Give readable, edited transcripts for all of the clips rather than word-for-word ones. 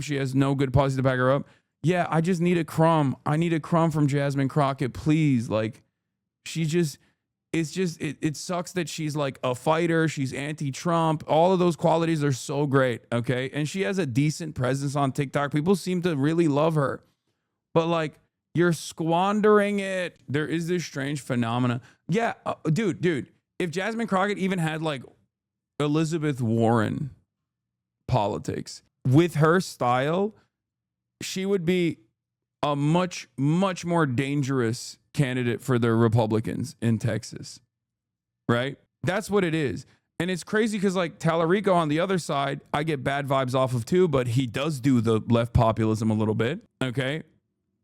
She has no good policy to back her up. Yeah, I just need a crumb. I need a crumb from Jasmine Crockett, please. Like, she just, it sucks that she's like a fighter. She's anti-Trump. All of those qualities are so great, okay? And she has a decent presence on TikTok. People seem to really love her. But like, you're squandering it. There is this strange phenomena. Yeah, dude, if Jasmine Crockett even had like Elizabeth Warren politics, with her style, she would be a much more dangerous candidate for the Republicans in Texas, right? That's what it is. And it's crazy because like Tallarico on the other side, I get bad vibes off of too, but he does do the left populism a little bit, okay?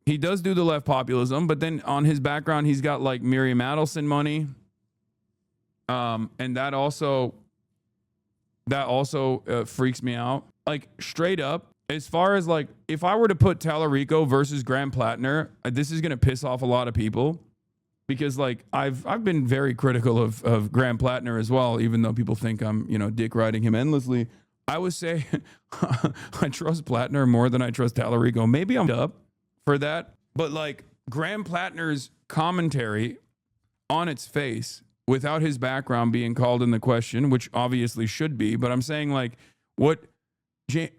He does do the left populism, but then on his background, he's got like Miriam Adelson money. And that also freaks me out. Like, straight up, as far as like, if I were to put Tallarico versus Graham Plattner, this is going to piss off a lot of people because like I've been very critical of Graham Plattner as well, even though people think I'm, dick riding him endlessly. I would say I trust Plattner more than I trust Tallarico. Maybe I'm up for that, but like Graham Plattner's commentary on its face without his background being called in the question, which obviously should be, but I'm saying like what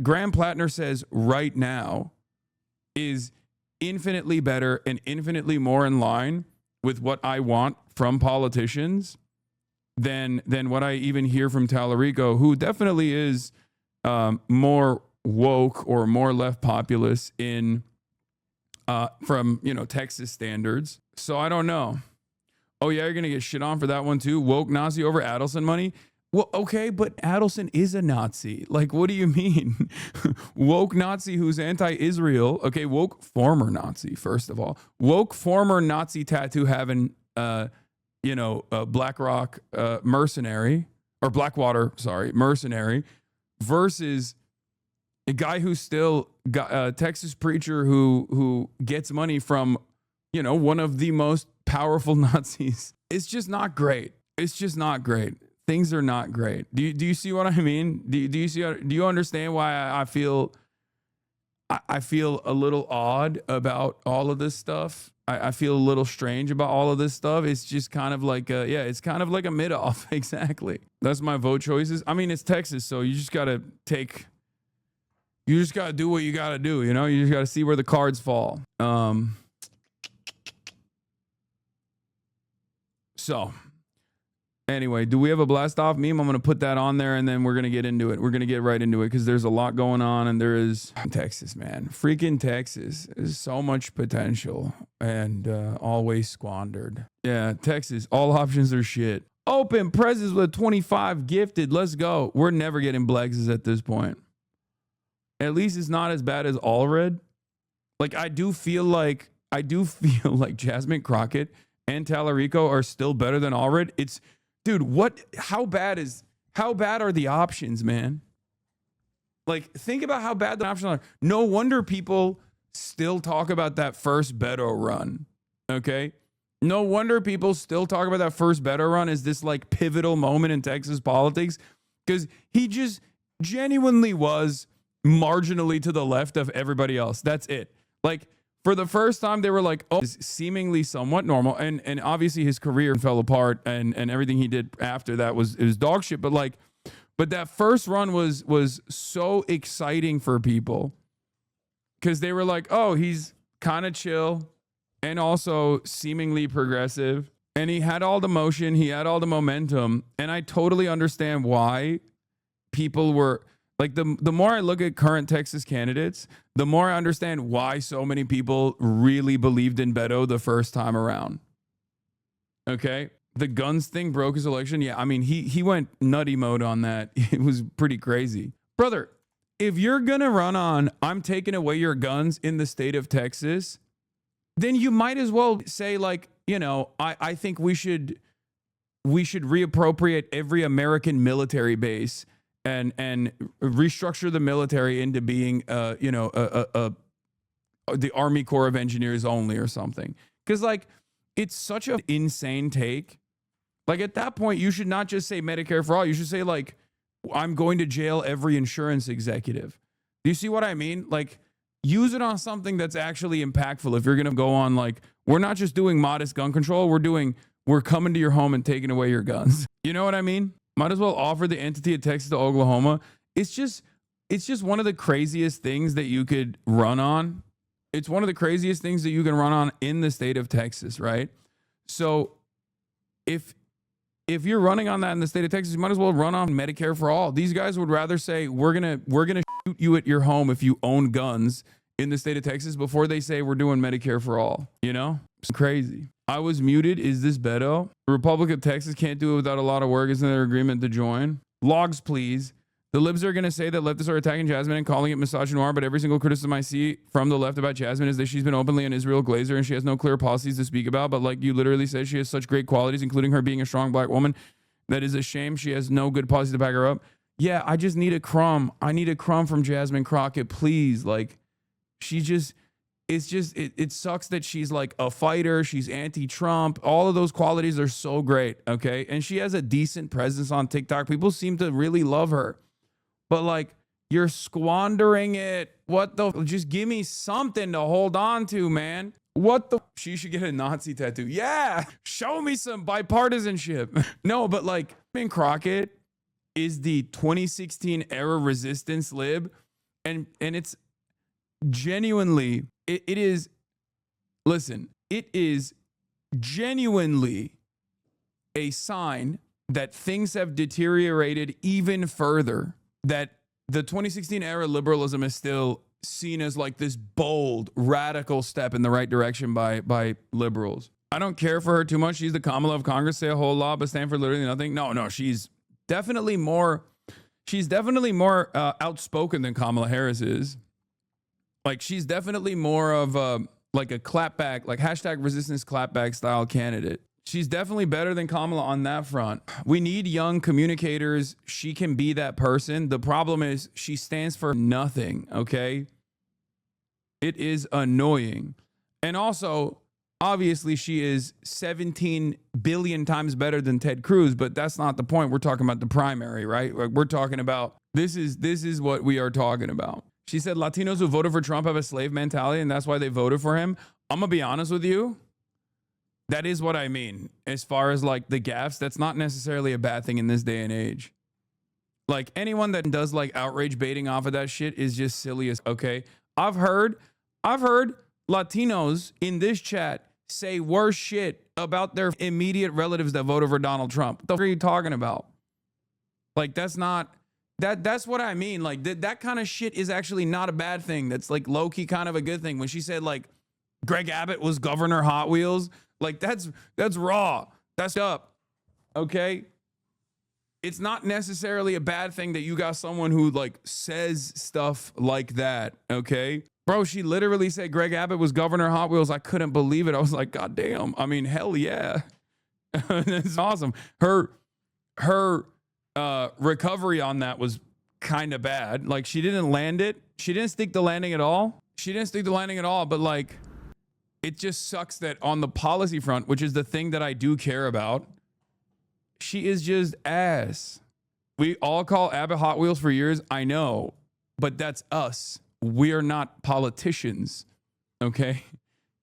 Graham Plattner says right now is infinitely better and infinitely more in line with what I want from politicians than what I even hear from Tallarico, who definitely is more woke or more left populist in from Texas standards. So I don't know. Oh yeah, you're gonna get shit on for that one too. Woke Nazi over Adelson money. Well, okay, but Adelson is a Nazi. Like, what do you mean? Woke Nazi who's anti-Israel. Okay, woke former Nazi, first of all. Woke former Nazi tattoo having, BlackRock mercenary, or Blackwater, mercenary, versus a guy who's still got a Texas preacher who gets money from, one of the most powerful Nazis. It's just not great. It's just not great. Things are not great. Do you see what I mean? Do you understand why I feel a little odd about all of this stuff? I feel a little strange about all of this stuff. It's just kind of like it's kind of like a mid-off. Exactly. That's my vote choices. I mean, it's Texas, so you just gotta do what you gotta do. You just gotta see where the cards fall. So anyway, do we have a blast off meme? I'm going to put that on there and then we're going to get into it. We're going to get right into it because there's a lot going on and there is Texas, man. Freaking Texas. There's so much potential and always squandered. Yeah, Texas. All options are shit. Open presses with 25 gifted. Let's go. We're never getting Blexes at this point. At least it's not as bad as Allred. Like, I do feel like Jasmine Crockett and Tallarico are still better than Allred. It's, dude, how bad are the options, man? Like, think about how bad the options are. No wonder people still talk about that first Beto run, okay? No wonder people still talk about that first Beto run as this, like, pivotal moment in Texas politics, because he just genuinely was marginally to the left of everybody else. That's it. Like, for the first time, they were like, oh, it's seemingly somewhat normal. And obviously his career fell apart and everything he did after that was dog shit. But that first run was so exciting for people because they were like, oh, he's kind of chill and also seemingly progressive. And he had all the motion. He had all the momentum. And I totally understand why people were... Like, the more I look at current Texas candidates, the more I understand why so many people really believed in Beto the first time around. Okay? The guns thing broke his election. Yeah, I mean, he went nutty mode on that. It was pretty crazy. Brother, if you're going to run on, I'm taking away your guns in the state of Texas, then you might as well say, like, I think we should reappropriate every American military base and restructure the military into being, the Army Corps of Engineers only or something. Because, like, it's such an insane take. Like, at that point, you should not just say Medicare for all. You should say, like, I'm going to jail every insurance executive. Do you see what I mean? Like, use it on something that's actually impactful. If you're going to go on, like, we're not just doing modest gun control, we're coming to your home and taking away your guns. You know what I mean? Might as well offer the entity of Texas to Oklahoma. It's just one of the craziest things that you could run on. It's one of the craziest things that you can run on in the state of Texas, right? So if you're running on that in the state of Texas, you might as well run on Medicare for all. These guys would rather say we're gonna shoot you at your home if you own guns in the state of Texas before they say we're doing Medicare for all. You know, it's crazy. I was muted. Is this Beto? The Republic of Texas can't do it without a lot of work. Isn't there agreement to join? Logs, please. The libs are going to say that leftists are attacking Jasmine and calling it misogynoir, but every single criticism I see from the left about Jasmine is that she's been openly an Israel glazer and she has no clear policies to speak about. But like you literally said, she has such great qualities, including her being a strong black woman. That is a shame. She has no good policies to back her up. Yeah, I just need a crumb. I need a crumb from Jasmine Crockett, please. Like, it sucks that she's like a fighter. She's anti-Trump. All of those qualities are so great, okay? And she has a decent presence on TikTok. People seem to really love her. But like, you're squandering it. What the? Just give me something to hold on to, man. What the? She should get a Nazi tattoo. Yeah, show me some bipartisanship. No, but like, Jasmine Crockett is the 2016 era resistance lib, and it's genuinely, it is. Listen, it is genuinely a sign that things have deteriorated even further. That the 2016 era liberalism is still seen as like this bold, radical step in the right direction by liberals. I don't care for her too much. She's the Kamala of Congress, say a whole lot, but stand for literally nothing. No, she's definitely more outspoken than Kamala Harris is. Like, she's definitely more of like a clapback, like hashtag resistance clapback style candidate. She's definitely better than Kamala on that front. We need young communicators. She can be that person. The problem is she stands for nothing, okay? It is annoying. And also, obviously, she is 17 billion times better than Ted Cruz, but that's not the point. We're talking about the primary, right? Like, we're talking about, this is what we are talking about. She said Latinos who voted for Trump have a slave mentality, and that's why they voted for him. I'm going to be honest with you. That is what I mean. As far as like the gaffes, that's not necessarily a bad thing in this day and age. Like, anyone that does like outrage baiting off of that shit is just silly as, okay? I've heard Latinos in this chat say worse shit about their immediate relatives that voted for Donald Trump. What the fuck are you talking about? Like, that's what I mean. Like, that kind of shit is actually not a bad thing. That's like low-key kind of a good thing. When she said like Greg Abbott was Governor Hot Wheels, like, that's raw. That's up. Okay? It's not necessarily a bad thing that you got someone who like says stuff like that. Okay? Bro, she literally said Greg Abbott was Governor Hot Wheels. I couldn't believe it. I was like, God damn. I mean, hell yeah. It's awesome. Her recovery on that was kind of bad. Like, she didn't land it. She didn't stick the landing at all. But like, it just sucks that on the policy front, which is the thing that I do care about, she is just ass. We all call Abbott Hot Wheels for years. I know, but that's us. We are not politicians. Okay.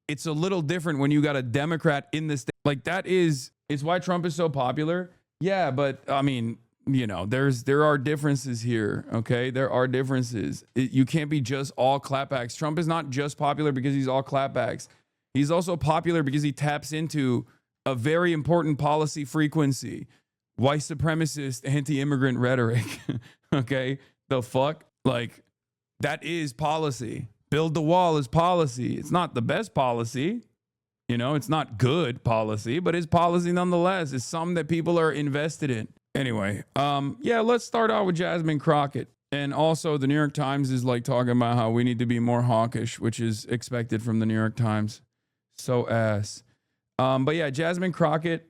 It's a little different when you got a Democrat in the state. Like, it's why Trump is so popular. Yeah. But I mean, you know, there are differences here. Okay. There are differences. You can't be just all clapbacks. Trump is not just popular because he's all clapbacks. He's also popular because he taps into a very important policy frequency. White supremacist, anti-immigrant rhetoric. Okay. The fuck? Like, that is policy. Build the wall is policy. It's not the best policy. You know, it's not good policy, but it's policy nonetheless. It's something that people are invested in. Anyway, yeah, let's start out with Jasmine Crockett. And also, the New York Times is like talking about how we need to be more hawkish, which is expected from the New York Times. So ass. But yeah, Jasmine Crockett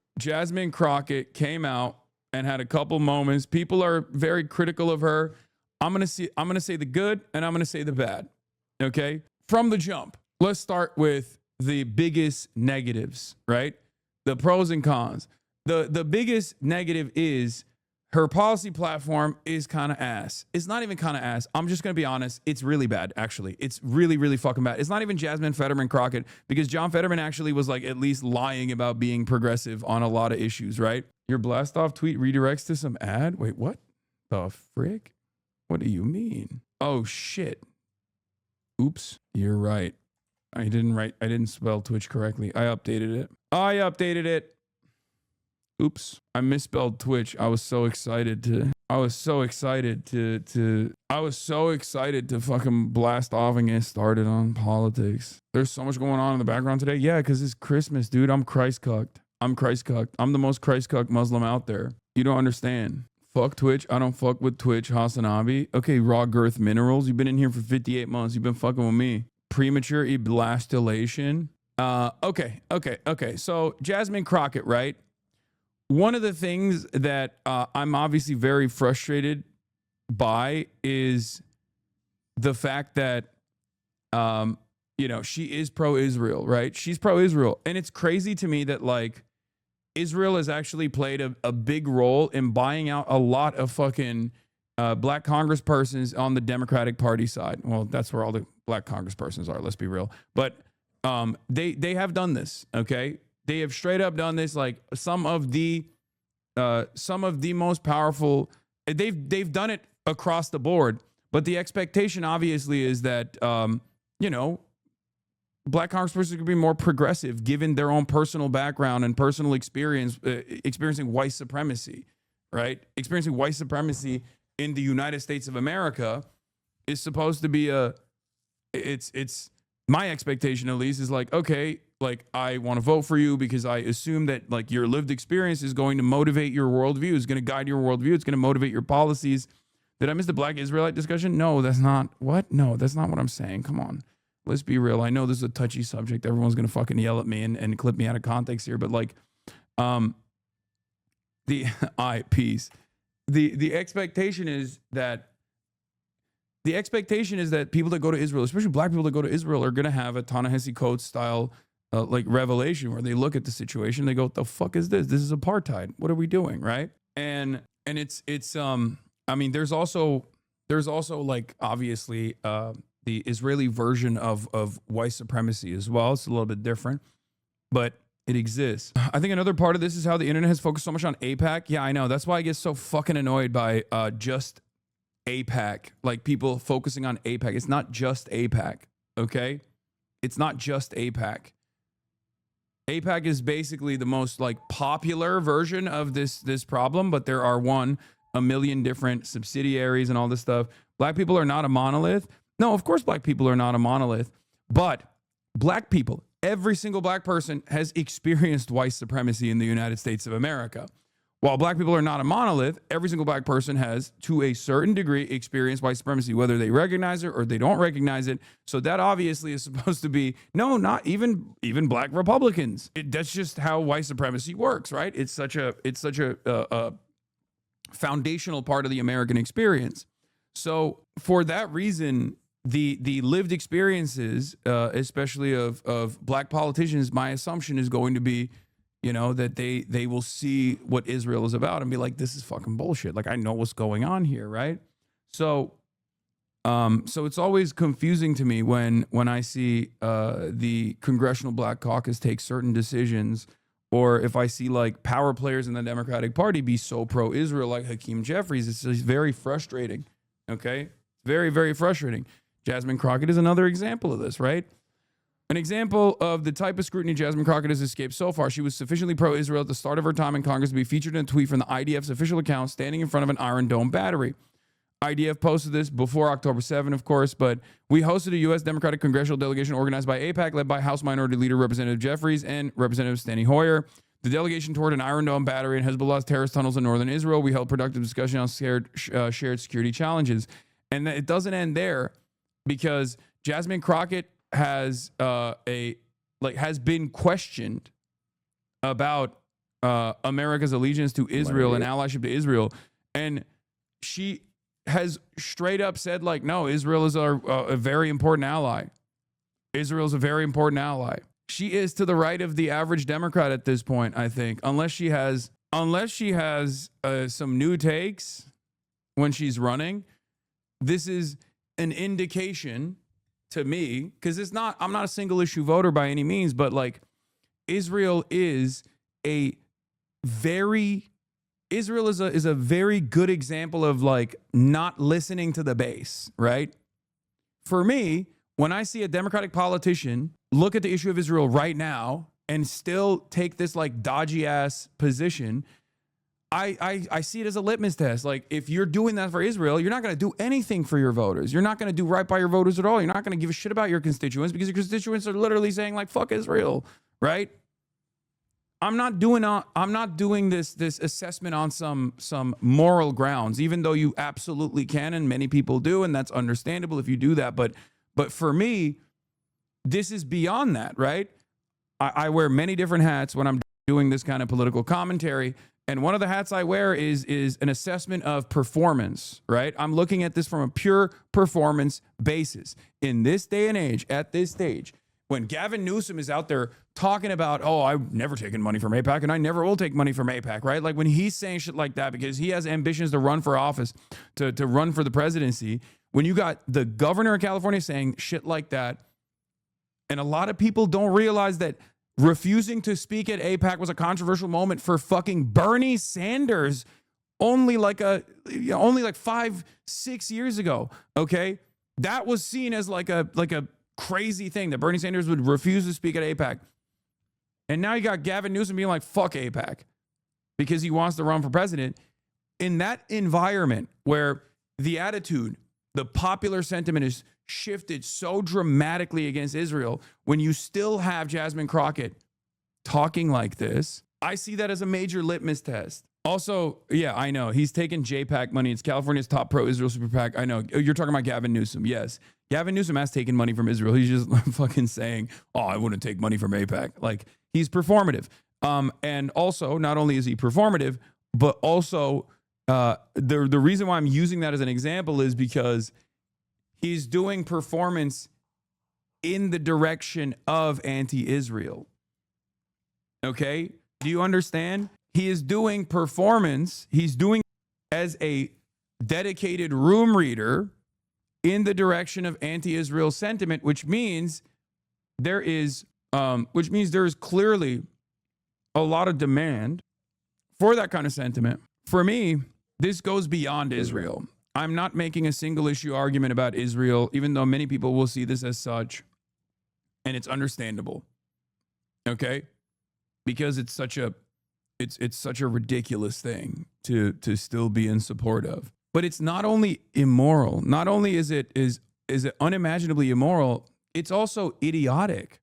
came out and had a couple moments. People are very critical of her. I'm gonna say the good and I'm gonna say the bad. Okay? From the jump. Let's start with the biggest negatives, right? The pros and cons. The biggest negative is Her policy platform is kind of ass. It's not even kind of ass. I'm just going to be honest. It's really bad, actually. It's really, really fucking bad. It's not even Jasmine Fetterman Crockett, because John Fetterman actually was like at least lying about being progressive on a lot of issues, right? Your blast off tweet redirects to some ad? Wait, what the frick? What do you mean? Oh, shit. Oops. You're right. I didn't spell Twitch correctly. I updated it. Oops, I misspelled Twitch. I was so excited to fucking blast off and get started on politics. There's so much going on in the background today. Yeah, because it's Christmas, dude. I'm Christ cucked. I'm the most Christ cucked Muslim out there. You don't understand. Fuck Twitch. I don't fuck with Twitch. HasanAbi. Okay, Raw Girth Minerals. You've been in here for 58 months. You've been fucking with me. Premature eblastulation. Okay. So Jasmine Crockett, right? One of the things that I'm obviously very frustrated by is the fact that, she is pro-Israel, right? She's pro-Israel. And it's crazy to me that, like, Israel has actually played a big role in buying out a lot of fucking black congresspersons on the Democratic Party side. Well, that's where all the black congresspersons are, let's be real. But they have done this, okay? They have straight up done this. Like some of the most powerful, they've done it across the board. But the expectation obviously is that black congresspersons could be more progressive given their own personal background and personal experience, experiencing white supremacy, right? Experiencing white supremacy in the United States of America is supposed to be it's my expectation, at least, is like, okay, like, I want to vote for you because I assume that, like, your lived experience is going to motivate your worldview, is going to guide your worldview, it's going to motivate your policies. Did I miss the Black Israelite discussion? No, that's not what I'm saying. Come on. Let's be real. I know this is a touchy subject. Everyone's going to fucking yell at me and clip me out of context here, but like, the expectation is that people that go to Israel, especially black people that go to Israel, are going to have a Ta-Nehisi Coates style like revelation where they look at the situation, they go, what the fuck is this? This is apartheid. What are we doing? Right. And it's I mean, there's also like, obviously, the Israeli version of white supremacy as well. It's a little bit different, but it exists. I think another part of this is how the internet has focused so much on AIPAC. Yeah, I know. That's why I get so fucking annoyed by just AIPAC, like people focusing on AIPAC. It's not just AIPAC, okay? It's not just AIPAC. AIPAC is basically the most like popular version of this problem, but there are a million different subsidiaries and all this stuff. Black people are not a monolith. No, of course black people are not a monolith, but black people, every single black person has experienced white supremacy in the United States of America. While black people are not a monolith, every single black person has, to a certain degree, experienced white supremacy, whether they recognize it or they don't recognize it. So that obviously is supposed to be, no, not even black Republicans. That's just how white supremacy works, right? It's such a foundational part of the American experience. So for that reason, the lived experiences, especially of black politicians, my assumption is going to be, that they will see what Israel is about and be like, this is fucking bullshit. Like, I know what's going on here, right? So it's always confusing to me when I see the Congressional Black Caucus take certain decisions, or if I see like power players in the Democratic Party be so pro-Israel, like Hakeem Jeffries. It's just very frustrating. Okay, very, very frustrating. Jasmine Crockett is another example of this, right? An example of the type of scrutiny Jasmine Crockett has escaped so far. She was sufficiently pro-Israel at the start of her time in Congress to be featured in a tweet from the IDF's official account standing in front of an Iron Dome battery. IDF posted this before October 7, of course, but we hosted a U.S. Democratic congressional delegation organized by AIPAC, led by House Minority Leader Representative Jeffries and Representative Steny Hoyer. The delegation toured an Iron Dome battery and Hezbollah's terrorist tunnels in northern Israel. We held productive discussion on shared security challenges. And it doesn't end there, because Jasmine Crockett has been questioned about America's allegiance to Israel and allyship to Israel, and she has straight up said, like, no, Israel is a very important ally. Israel is a very important ally. She is to the right of the average Democrat at this point, I think, unless she has unless she has some new takes when she's running, this is an indication to me, because I'm not a single issue voter by any means, but like Israel is a very good example of like not listening to the base, right? For me, when I see a Democratic politician look at the issue of Israel right now and still take this like dodgy ass position, I see it as a litmus test. Like, if you're doing that for Israel, you're not going to do anything for your voters. You're not going to do right by your voters at all. You're not going to give a shit about your constituents, because your constituents are literally saying like, fuck Israel, right? I'm not doing this assessment on some moral grounds, even though you absolutely can, and many people do, and that's understandable if you do that. But for me, this is beyond that, right? I wear many different hats when I'm doing this kind of political commentary. And one of the hats I wear is an assessment of performance, right? I'm looking at this from a pure performance basis. In this day and age, at this stage, when Gavin Newsom is out there talking about, oh, I've never taken money from AIPAC and I never will take money from AIPAC, right? Like when he's saying shit like that because he has ambitions to run for office, to run for the presidency, when you got the governor of California saying shit like that, and a lot of people don't realize that refusing to speak at AIPAC was a controversial moment for fucking Bernie Sanders only like 5-6 years ago. Okay. That was seen as like a crazy thing that Bernie Sanders would refuse to speak at AIPAC. And now you got Gavin Newsom being like, fuck AIPAC, because he wants to run for president. In that environment where the attitude, the popular sentiment is shifted so dramatically against Israel, when you still have Jasmine Crockett talking like this, I see that as a major litmus test. Also, yeah, I know he's taking JPAC money. It's California's top pro-Israel super PAC. I know you're talking about Gavin Newsom. Yes, Gavin Newsom has taken money from Israel. He's just fucking saying, "Oh, I wouldn't take money from AIPAC." Like, he's performative. And also, not only is he performative, but also the reason why I'm using that as an example is because he's doing performance in the direction of anti-Israel. Okay? Do you understand? He is doing performance. He's doing as a dedicated room reader in the direction of anti-Israel sentiment, which means there is clearly a lot of demand for that kind of sentiment. For me, this goes beyond Israel. I'm not making a single issue argument about Israel, even though many people will see this as such, and it's understandable. Okay? Because it's such a ridiculous thing to still be in support of. But it's not only immoral, not only is it unimaginably immoral, it's also idiotic.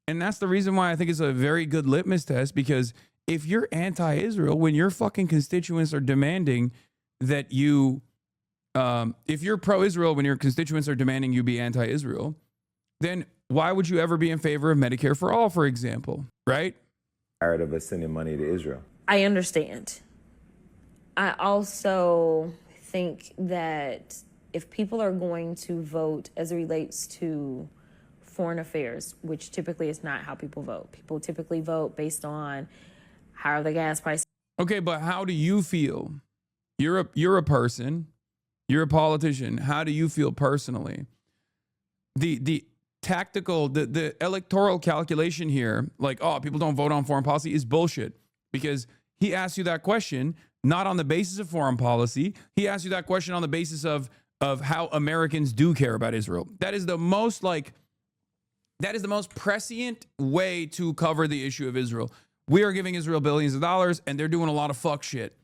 And that's the reason why I think it's a very good litmus test, because if you're anti-Israel, when your fucking constituents are demanding that you, if you're pro-Israel, when your constituents are demanding you be anti-Israel, then why would you ever be in favor of Medicare for all, for example, right? Tired of us sending money to Israel. I understand. I also think that if people are going to vote as it relates to foreign affairs, which typically is not how people vote. People typically vote based on how are the gas prices. Okay, but how do you feel? You're a person. You're a politician. How do you feel personally? The tactical, the electoral calculation here, like, oh, people don't vote on foreign policy, is bullshit. Because he asked you that question not on the basis of foreign policy. He asked you that question on the basis of how Americans do care about Israel. That is the most prescient way to cover the issue of Israel. We are giving Israel billions of dollars, and they're doing a lot of fuck shit.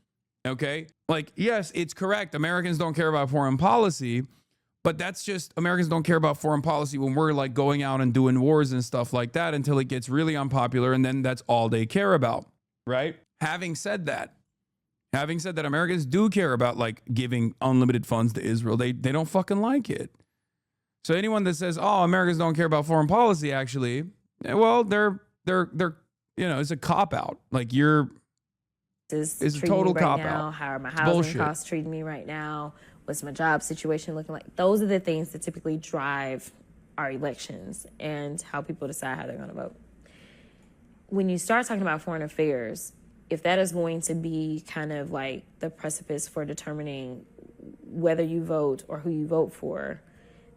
Okay? Like, yes, it's correct. Americans don't care about foreign policy, but that's just, Americans don't care about foreign policy when we're like going out and doing wars and stuff like that until it gets really unpopular, and then that's all they care about, right? Having said that, Americans do care about like giving unlimited funds to Israel. They don't fucking like it. So anyone that says, "Oh, Americans don't care about foreign policy," actually, well, they're it's a cop out. Like it's a total cop out. How are my housing costs treating me right now? What's my job situation looking like? Those are the things that typically drive our elections and how people decide how they're going to vote. When you start talking about foreign affairs, if that is going to be kind of like the precipice for determining whether you vote or who you vote for,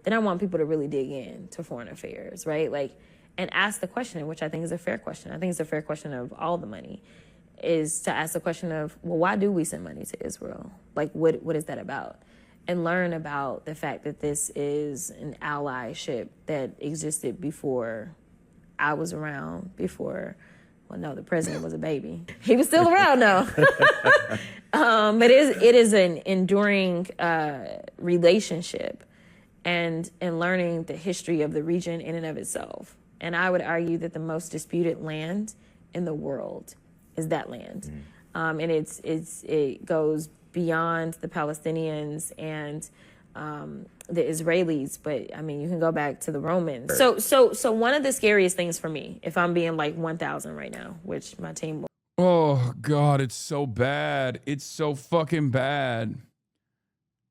then I want people to really dig in to foreign affairs, right? Like, and ask the question, which I think is a fair question. I think it's a fair question of all the money, is to ask the question of, well, why do we send money to Israel? Like, what is that about? And learn about the fact that this is an allyship that existed before I was around, before, well, no, the president was a baby. He was still around, though. But it is an enduring relationship, and learning the history of the region in and of itself. And I would argue that the most disputed land in the world is that land. And it goes beyond the Palestinians and the Israelis, but I mean, you can go back to the Romans. So one of the scariest things for me, if I'm being like 1,000 right now, which my team will. Oh God, it's so bad. It's so fucking bad.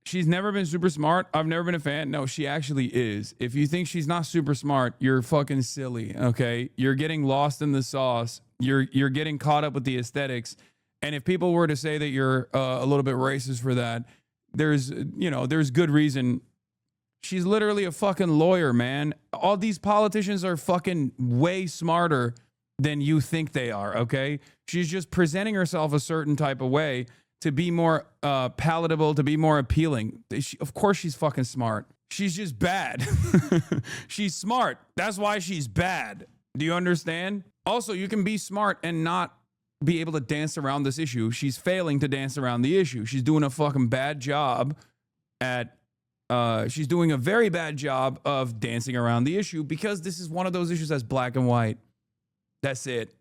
She's never been super smart. I've never been a fan. No, she actually is. If you think she's not super smart, you're fucking silly, okay? You're getting lost in the sauce. You're getting caught up with the aesthetics. And if people were to say that you're a little bit racist for that, there's good reason. She's literally a fucking lawyer, man. All these politicians are fucking way smarter than you think they are, okay? She's just presenting herself a certain type of way to be more palatable, to be more appealing. Of course she's fucking smart. She's just bad. She's smart. That's why she's bad. Do you understand? Also, you can be smart and not be able to dance around this issue. She's failing to dance around the issue. She's doing a fucking bad job at, she's doing a very bad job of dancing around the issue, because this is one of those issues that's black and white. That's it.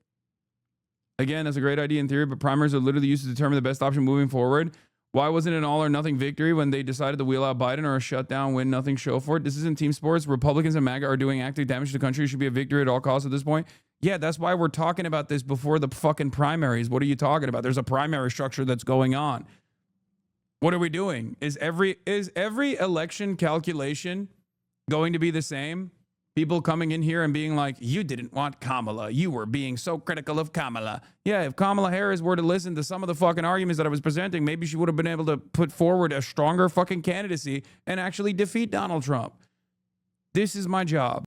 Again, that's a great idea in theory, but primaries are literally used to determine the best option moving forward. Why wasn't it an all or nothing victory when they decided to wheel out Biden, or a shutdown, win nothing show for it? This isn't team sports. Republicans and MAGA are doing active damage to the country. It should be a victory at all costs at this point. Yeah, that's why we're talking about this before the fucking primaries. What are you talking about? There's a primary structure that's going on. What are we doing? Is every election calculation going to be the same? People coming in here and being like, you didn't want Kamala. You were being so critical of Kamala. Yeah, if Kamala Harris were to listen to some of the fucking arguments that I was presenting, maybe she would have been able to put forward a stronger fucking candidacy and actually defeat Donald Trump. This is my job,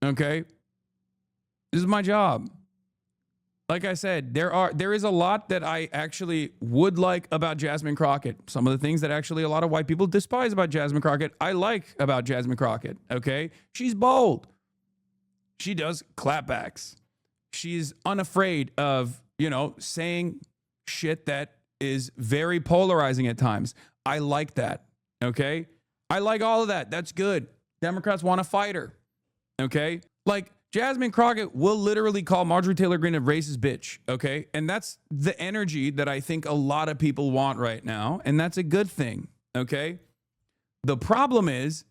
okay? This is my job. Like I said, there is a lot that I actually would like about Jasmine Crockett. Some of the things that actually a lot of white people despise about Jasmine Crockett, I like about Jasmine Crockett, okay? She's bold. She does clapbacks. She's unafraid of, saying shit that is very polarizing at times. I like that, okay? I like all of that. That's good. Democrats want to fight her, okay? Like, Jasmine Crockett will literally call Marjorie Taylor Greene a racist bitch, okay? And that's the energy that I think a lot of people want right now, and that's a good thing, okay? The problem is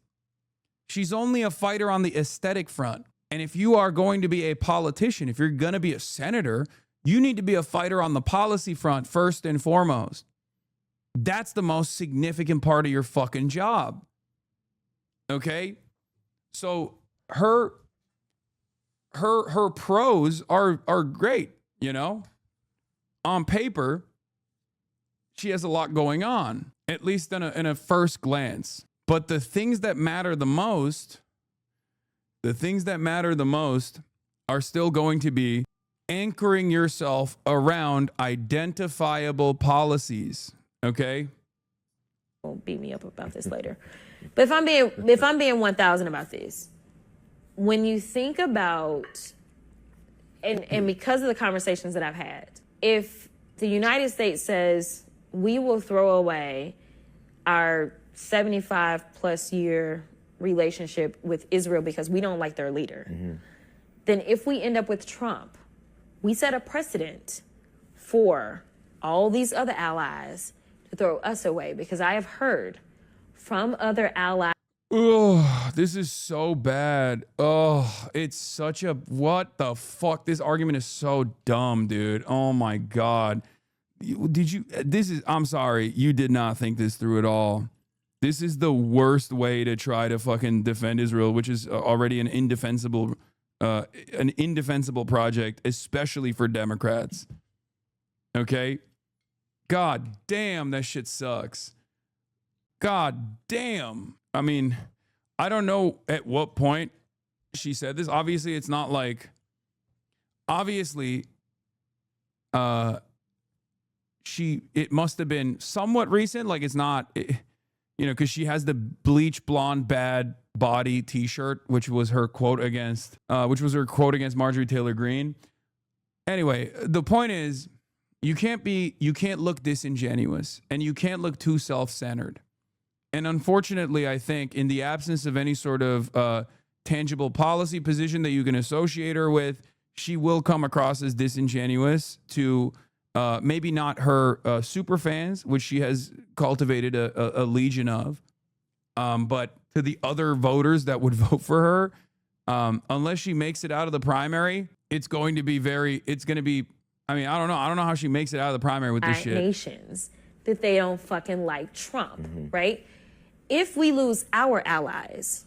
she's only a fighter on the aesthetic front. And if you are going to be a politician, if you're going to be a senator, you need to be a fighter on the policy front first and foremost. That's the most significant part of your fucking job, okay? So her pros are great, On paper, she has a lot going on, at least in a first glance. But the things that matter the most are still going to be anchoring yourself around identifiable policies, okay? Won't beat me up about this later. But if I'm being 1,000 about this, when you think about, and because of the conversations that I've had, if the United States says we will throw away our 75 plus year relationship with Israel because we don't like their leader, then if we end up with Trump, we set a precedent for all these other allies to throw us away, because I have heard from other allies. Oh, this is so bad. Oh, it's such a, what the fuck? This argument is so dumb, dude. Oh my God. I'm sorry. You did not think this through at all. This is the worst way to try to fucking defend Israel, which is already an indefensible project, especially for Democrats. Okay? God damn, that shit sucks. God damn. I mean, I don't know at what point she said this. Obviously, it's not like, obviously, it must have been somewhat recent. Like, it's not, because she has the bleach blonde bad body t-shirt, which was her quote against Marjorie Taylor Greene. Anyway, the point is, you can't look disingenuous, and you can't look too self-centered. And unfortunately, I think in the absence of any sort of tangible policy position that you can associate her with, she will come across as disingenuous to maybe not her super fans, which she has cultivated a legion of, but to the other voters that would vote for her, unless she makes it out of the primary, it's going to be I mean, I don't know how she makes it out of the primary with this shit. Nations that they don't fucking like Trump, right? If we lose our allies,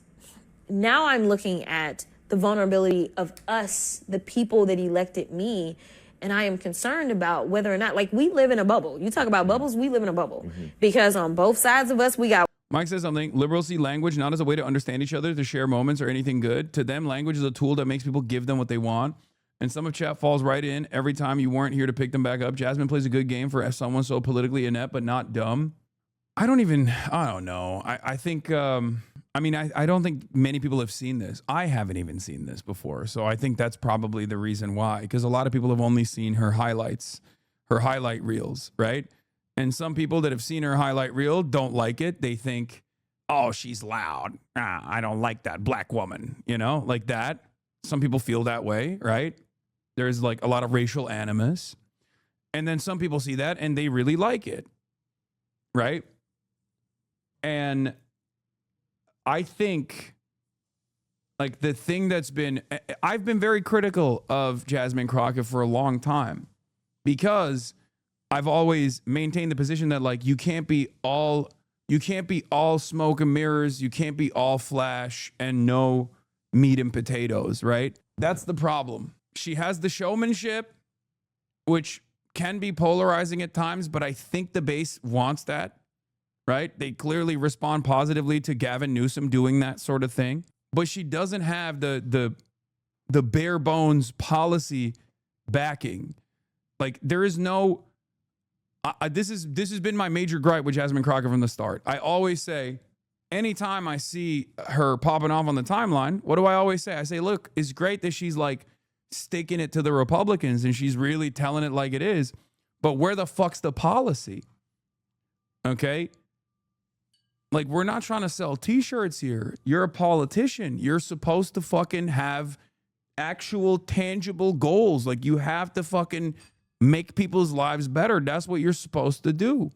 now I'm looking at the vulnerability of us, the people that elected me, and I am concerned about whether or not, like, we live in a bubble. You talk about bubbles, we live in a bubble. Because on both sides of us, we got... Mike says something. Liberals see language not as a way to understand each other, to share moments or anything good. To them, language is a tool that makes people give them what they want. And some of chat falls right in every time you weren't here to pick them back up. Jasmine plays a good game for someone so politically inept but not dumb. I don't know. I think, I don't think many people have seen this. I haven't even seen this before. So I think that's probably the reason why. Because a lot of people have only seen her highlights, her highlight reels, right? And some people that have seen her highlight reel don't like it. They think, oh, she's loud. I don't like that black woman, like that. Some people feel that way, right? There's like a lot of racial animus. And then some people see that and they really like it, right? And I think like the thing I've been very critical of Jasmine Crockett for a long time because I've always maintained the position that like you can't be all smoke and mirrors, you can't be all flash and no meat and potatoes, right? That's the problem. She has the showmanship, which can be polarizing at times, but I think the base wants that, right? They clearly respond positively to Gavin Newsom doing that sort of thing, but she doesn't have the bare bones policy backing. Like there is no, this has been my major gripe with Jasmine Crockett from the start. I always say, anytime I see her popping off on the timeline, what do I always say? I say, look, it's great that she's like sticking it to the Republicans and she's really telling it like it is, but where the fuck's the policy? Okay? Like, we're not trying to sell t-shirts here. You're a politician. You're supposed to fucking have actual tangible goals. Like, you have to fucking make people's lives better. That's what you're supposed to do.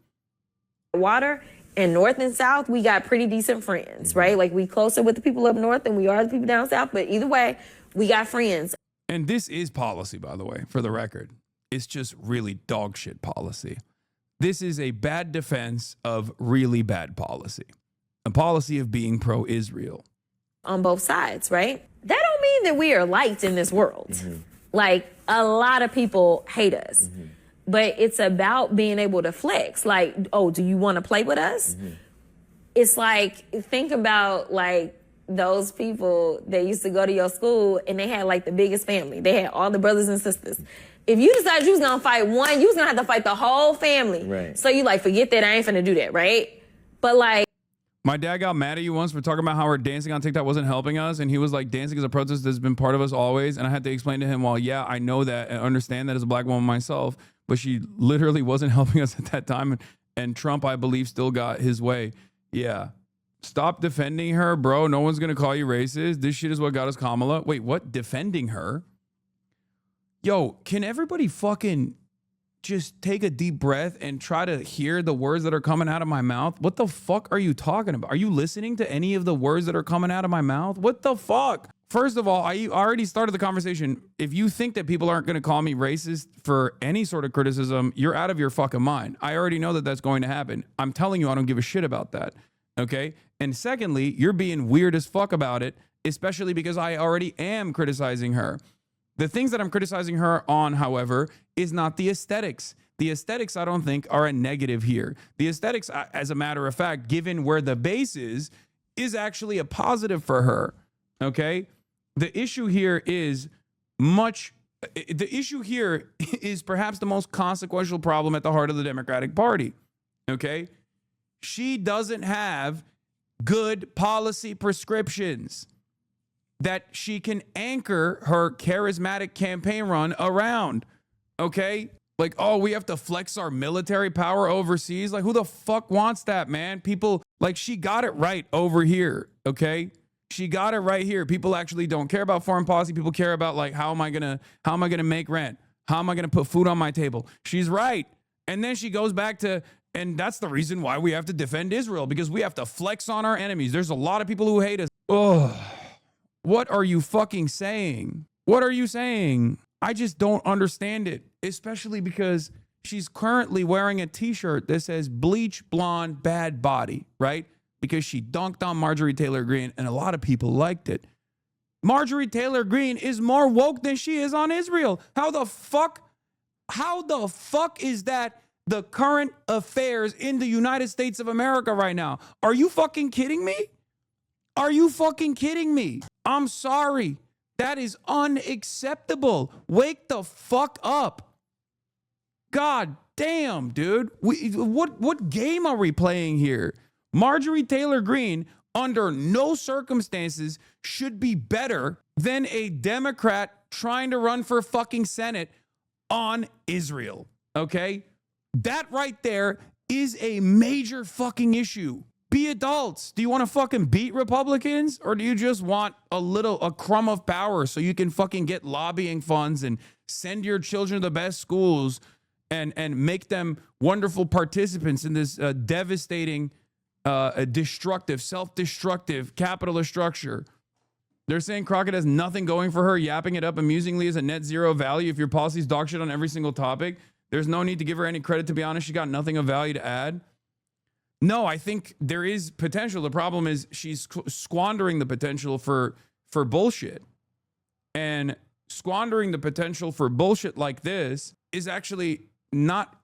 Water. And north and south, we got pretty decent friends, right? Like, we closer with the people up north than we are the people down south. But either way, we got friends. And this is policy, by the way, for the record. It's just really dog shit policy. This is a bad defense of really bad policy. A policy of being pro-Israel. On both sides, right? That don't mean that we are liked in this world. Like, a lot of people hate us. But it's about being able to flex. Like, oh, do you want to play with us? It's like, think about like those people that used to go to your school and they had like the biggest family. They had all the brothers and sisters. If you decided you was going to fight one, you was going to have to fight the whole family. Right. So you like, forget that, I ain't finna do that, right? But like, my dad got mad at you once for talking about how our dancing on TikTok wasn't helping us. And he was like, dancing is a protest that's been part of us always. And I had to explain to him, well, yeah, I know that and understand that as a black woman myself, but she literally wasn't helping us at that time. And Trump, I believe, still got his way. Yeah. Stop defending her, bro. No one's going to call you racist. This shit is what got us Kamala. Wait, what? Defending her? Yo, can everybody fucking just take a deep breath and try to hear the words that are coming out of my mouth? What the fuck are you talking about? Are you listening to any of the words that are coming out of my mouth? What the fuck? First of all, I already started the conversation. If you think that people aren't going to call me racist for any sort of criticism, you're out of your fucking mind. I already know that that's going to happen. I'm telling you, I don't give a shit about that. Okay? And secondly, you're being weird as fuck about it, especially because I already am criticizing her. The things that I'm criticizing her on, however, is not the aesthetics. The aesthetics, I don't think, are a negative here. The aesthetics, as a matter of fact, given where the base is actually a positive for her. Okay? The issue here is perhaps the most consequential problem at the heart of the Democratic Party. Okay? She doesn't have good policy prescriptions that she can anchor her charismatic campaign run around. Okay? Like, oh, we have to flex our military power overseas. Like, who the fuck wants that, man? People, like, she got it right over here. Okay? She got it right here. People actually don't care about foreign policy. People care about, like, how am I gonna make rent? How am I gonna put food on my table? She's right. And then she goes back to, and that's the reason why we have to defend Israel, because we have to flex on our enemies. There's a lot of people who hate us. Oh, what are you fucking saying? What are you saying? I just don't understand it, especially because she's currently wearing a t-shirt that says bleach blonde bad body, right? Because she dunked on Marjorie Taylor Greene and a lot of people liked it. Marjorie Taylor Greene is more woke than she is on Israel. How the fuck is that the current affairs in the United States of America right now? Are you fucking kidding me? Are you fucking kidding me? I'm sorry. That is unacceptable. Wake the fuck up. God damn, dude. What game are we playing here? Marjorie Taylor Greene, under no circumstances, should be better than a Democrat trying to run for fucking Senate on Israel. Okay? That right there is a major fucking issue. Be adults. Do you want to fucking beat Republicans, or do you just want a crumb of power so you can fucking get lobbying funds and send your children to the best schools and make them wonderful participants in this devastating, destructive, self-destructive capitalist structure? They're saying Crockett has nothing going for her, yapping it up amusingly as a net zero value. If your policies dog shit on every single topic, there's no need to give her any credit. To be honest, she got nothing of value to add. No, I think there is potential. The problem is she's squandering the potential for bullshit. And squandering the potential for bullshit like this is actually not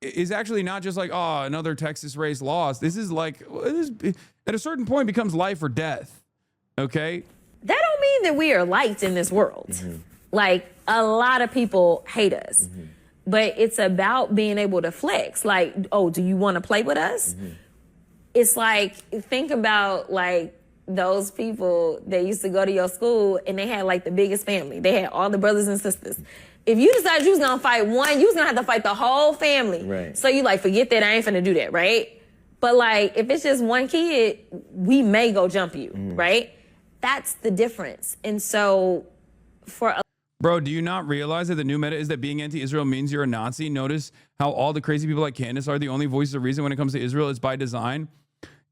just like, oh, another Texas race lost. This is like, at a certain point, becomes life or death. Okay? That don't mean that we are liked in this world. Mm-hmm. Like, a lot of people hate us. Mm-hmm. But it's about being able to flex. Like, oh, do you want to play with us? Mm-hmm. It's like, think about, like, those people that used to go to your school and they had, like, the biggest family. They had all the brothers and sisters. If you decided you was going to fight one, you was going to have to fight the whole family. Right. So you, like, forget that, I ain't finna do that, right? But, like, if it's just one kid, we may go jump you, right? That's the difference. And so for Bro, do you not realize that the new meta is that being anti-Israel means you're a Nazi? Notice how all the crazy people like Candace are the only voices of reason when it comes to Israel. It's by design.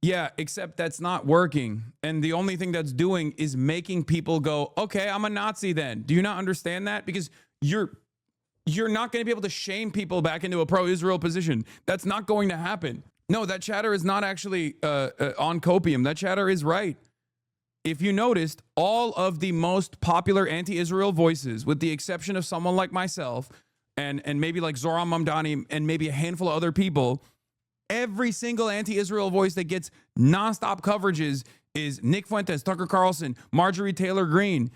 Yeah, except that's not working. And the only thing that's doing is making people go, okay, I'm a Nazi then. Do you not understand that? Because you're not going to be able to shame people back into a pro-Israel position. That's not going to happen. No, that chatter is not actually on copium. That chatter is right. If you noticed, all of the most popular anti-Israel voices, with the exception of someone like myself and maybe like Zoran Mamdani and maybe a handful of other people, every single anti-Israel voice that gets nonstop coverages is Nick Fuentes, Tucker Carlson, Marjorie Taylor Greene.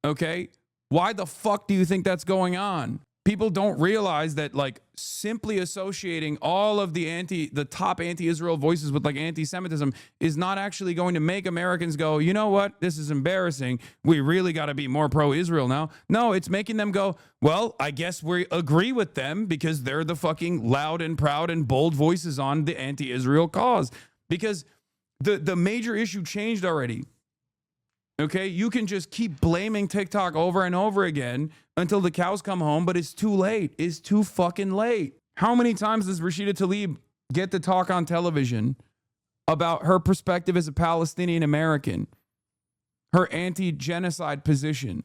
Okay? Why the fuck do you think that's going on? People don't realize that, like, simply associating all of the top anti-Israel voices with, like, anti-Semitism is not actually going to make Americans go, you know what? This is embarrassing. We really got to be more pro-Israel now. No, it's making them go, well, I guess we agree with them because they're the fucking loud and proud and bold voices on the anti-Israel cause. Because the major issue changed already. Okay, you can just keep blaming TikTok over and over again until the cows come home, but it's too late. It's too fucking late. How many times does Rashida Tlaib get to talk on television about her perspective as a Palestinian American, her anti-genocide position?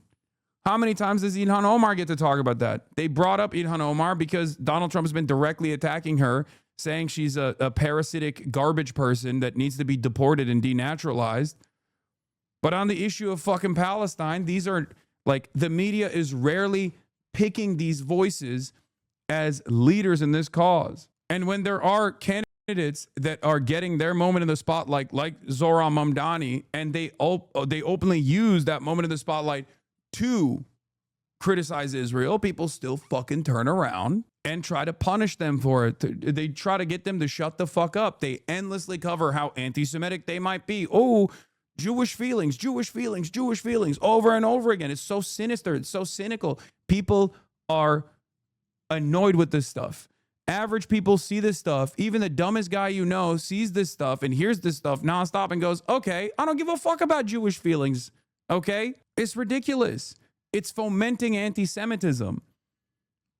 How many times does Ilhan Omar get to talk about that? They brought up Ilhan Omar because Donald Trump has been directly attacking her, saying she's a parasitic garbage person that needs to be deported and denaturalized. But on the issue of fucking Palestine, these are, like, the media is rarely picking these voices as leaders in this cause. And when there are candidates that are getting their moment in the spotlight, like Zohran Mamdani, and they openly use that moment in the spotlight to criticize Israel, people still fucking turn around and try to punish them for it. They try to get them to shut the fuck up. They endlessly cover how anti-Semitic they might be. Oh, Jewish feelings, Jewish feelings, Jewish feelings, over and over again. It's so sinister. It's so cynical. People are annoyed with this stuff. Average people see this stuff. Even the dumbest guy you know sees this stuff and hears this stuff nonstop and goes, okay, I don't give a fuck about Jewish feelings. Okay? It's ridiculous. It's fomenting anti-Semitism.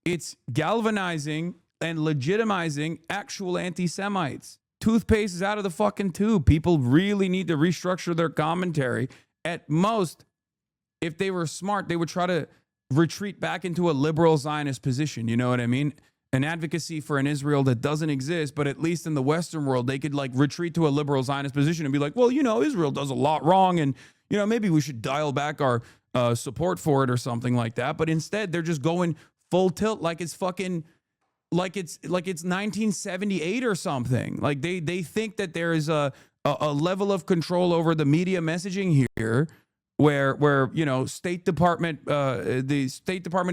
It's galvanizing and legitimizing actual anti-Semites. Toothpaste is out of the fucking tube. People really need to restructure their commentary. At most, if they were smart, they would try to retreat back into a liberal Zionist position. You know what I mean? An advocacy for an Israel that doesn't exist, but at least in the Western world, they could like retreat to a liberal Zionist position and be like, well, you know, Israel does a lot wrong, and, you know, maybe we should dial back our support for it or something like that. But instead, they're just going full tilt like it's fucking, like it's 1978 or something. Like they think that there is a level of control over the media messaging here where you know, the State Department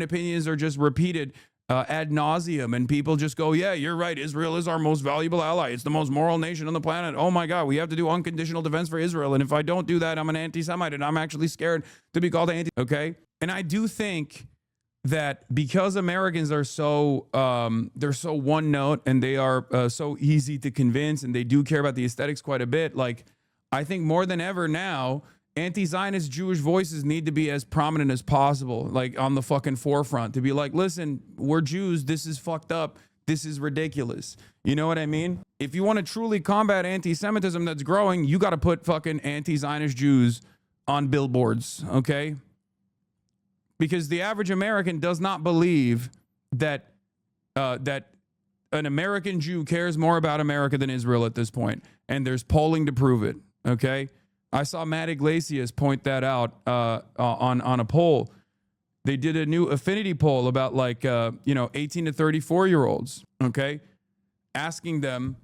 opinions are just repeated ad nauseum, and people just go, yeah, you're right, Israel is our most valuable ally, it's the most moral nation on the planet, oh my god, we have to do unconditional defense for Israel, and if I don't do that, I'm an anti-Semite, and I'm actually scared to be called okay? And I do think that because Americans are so they're so one note, and they are so easy to convince, and they do care about the aesthetics quite a bit, like, I think more than ever now, anti-Zionist Jewish voices need to be as prominent as possible, like on the fucking forefront, to be like, listen, we're Jews, this is fucked up, this is ridiculous. You know what I mean? If you want to truly combat anti-Semitism that's growing, you got to put fucking anti-Zionist Jews on billboards, okay? Because the average American does not believe that that an American Jew cares more about America than Israel at this point, and there's polling to prove it, okay? I saw Matt Iglesias point that out on a poll. They did a new affinity poll about 18 to 34-year-olds, okay? Asking them,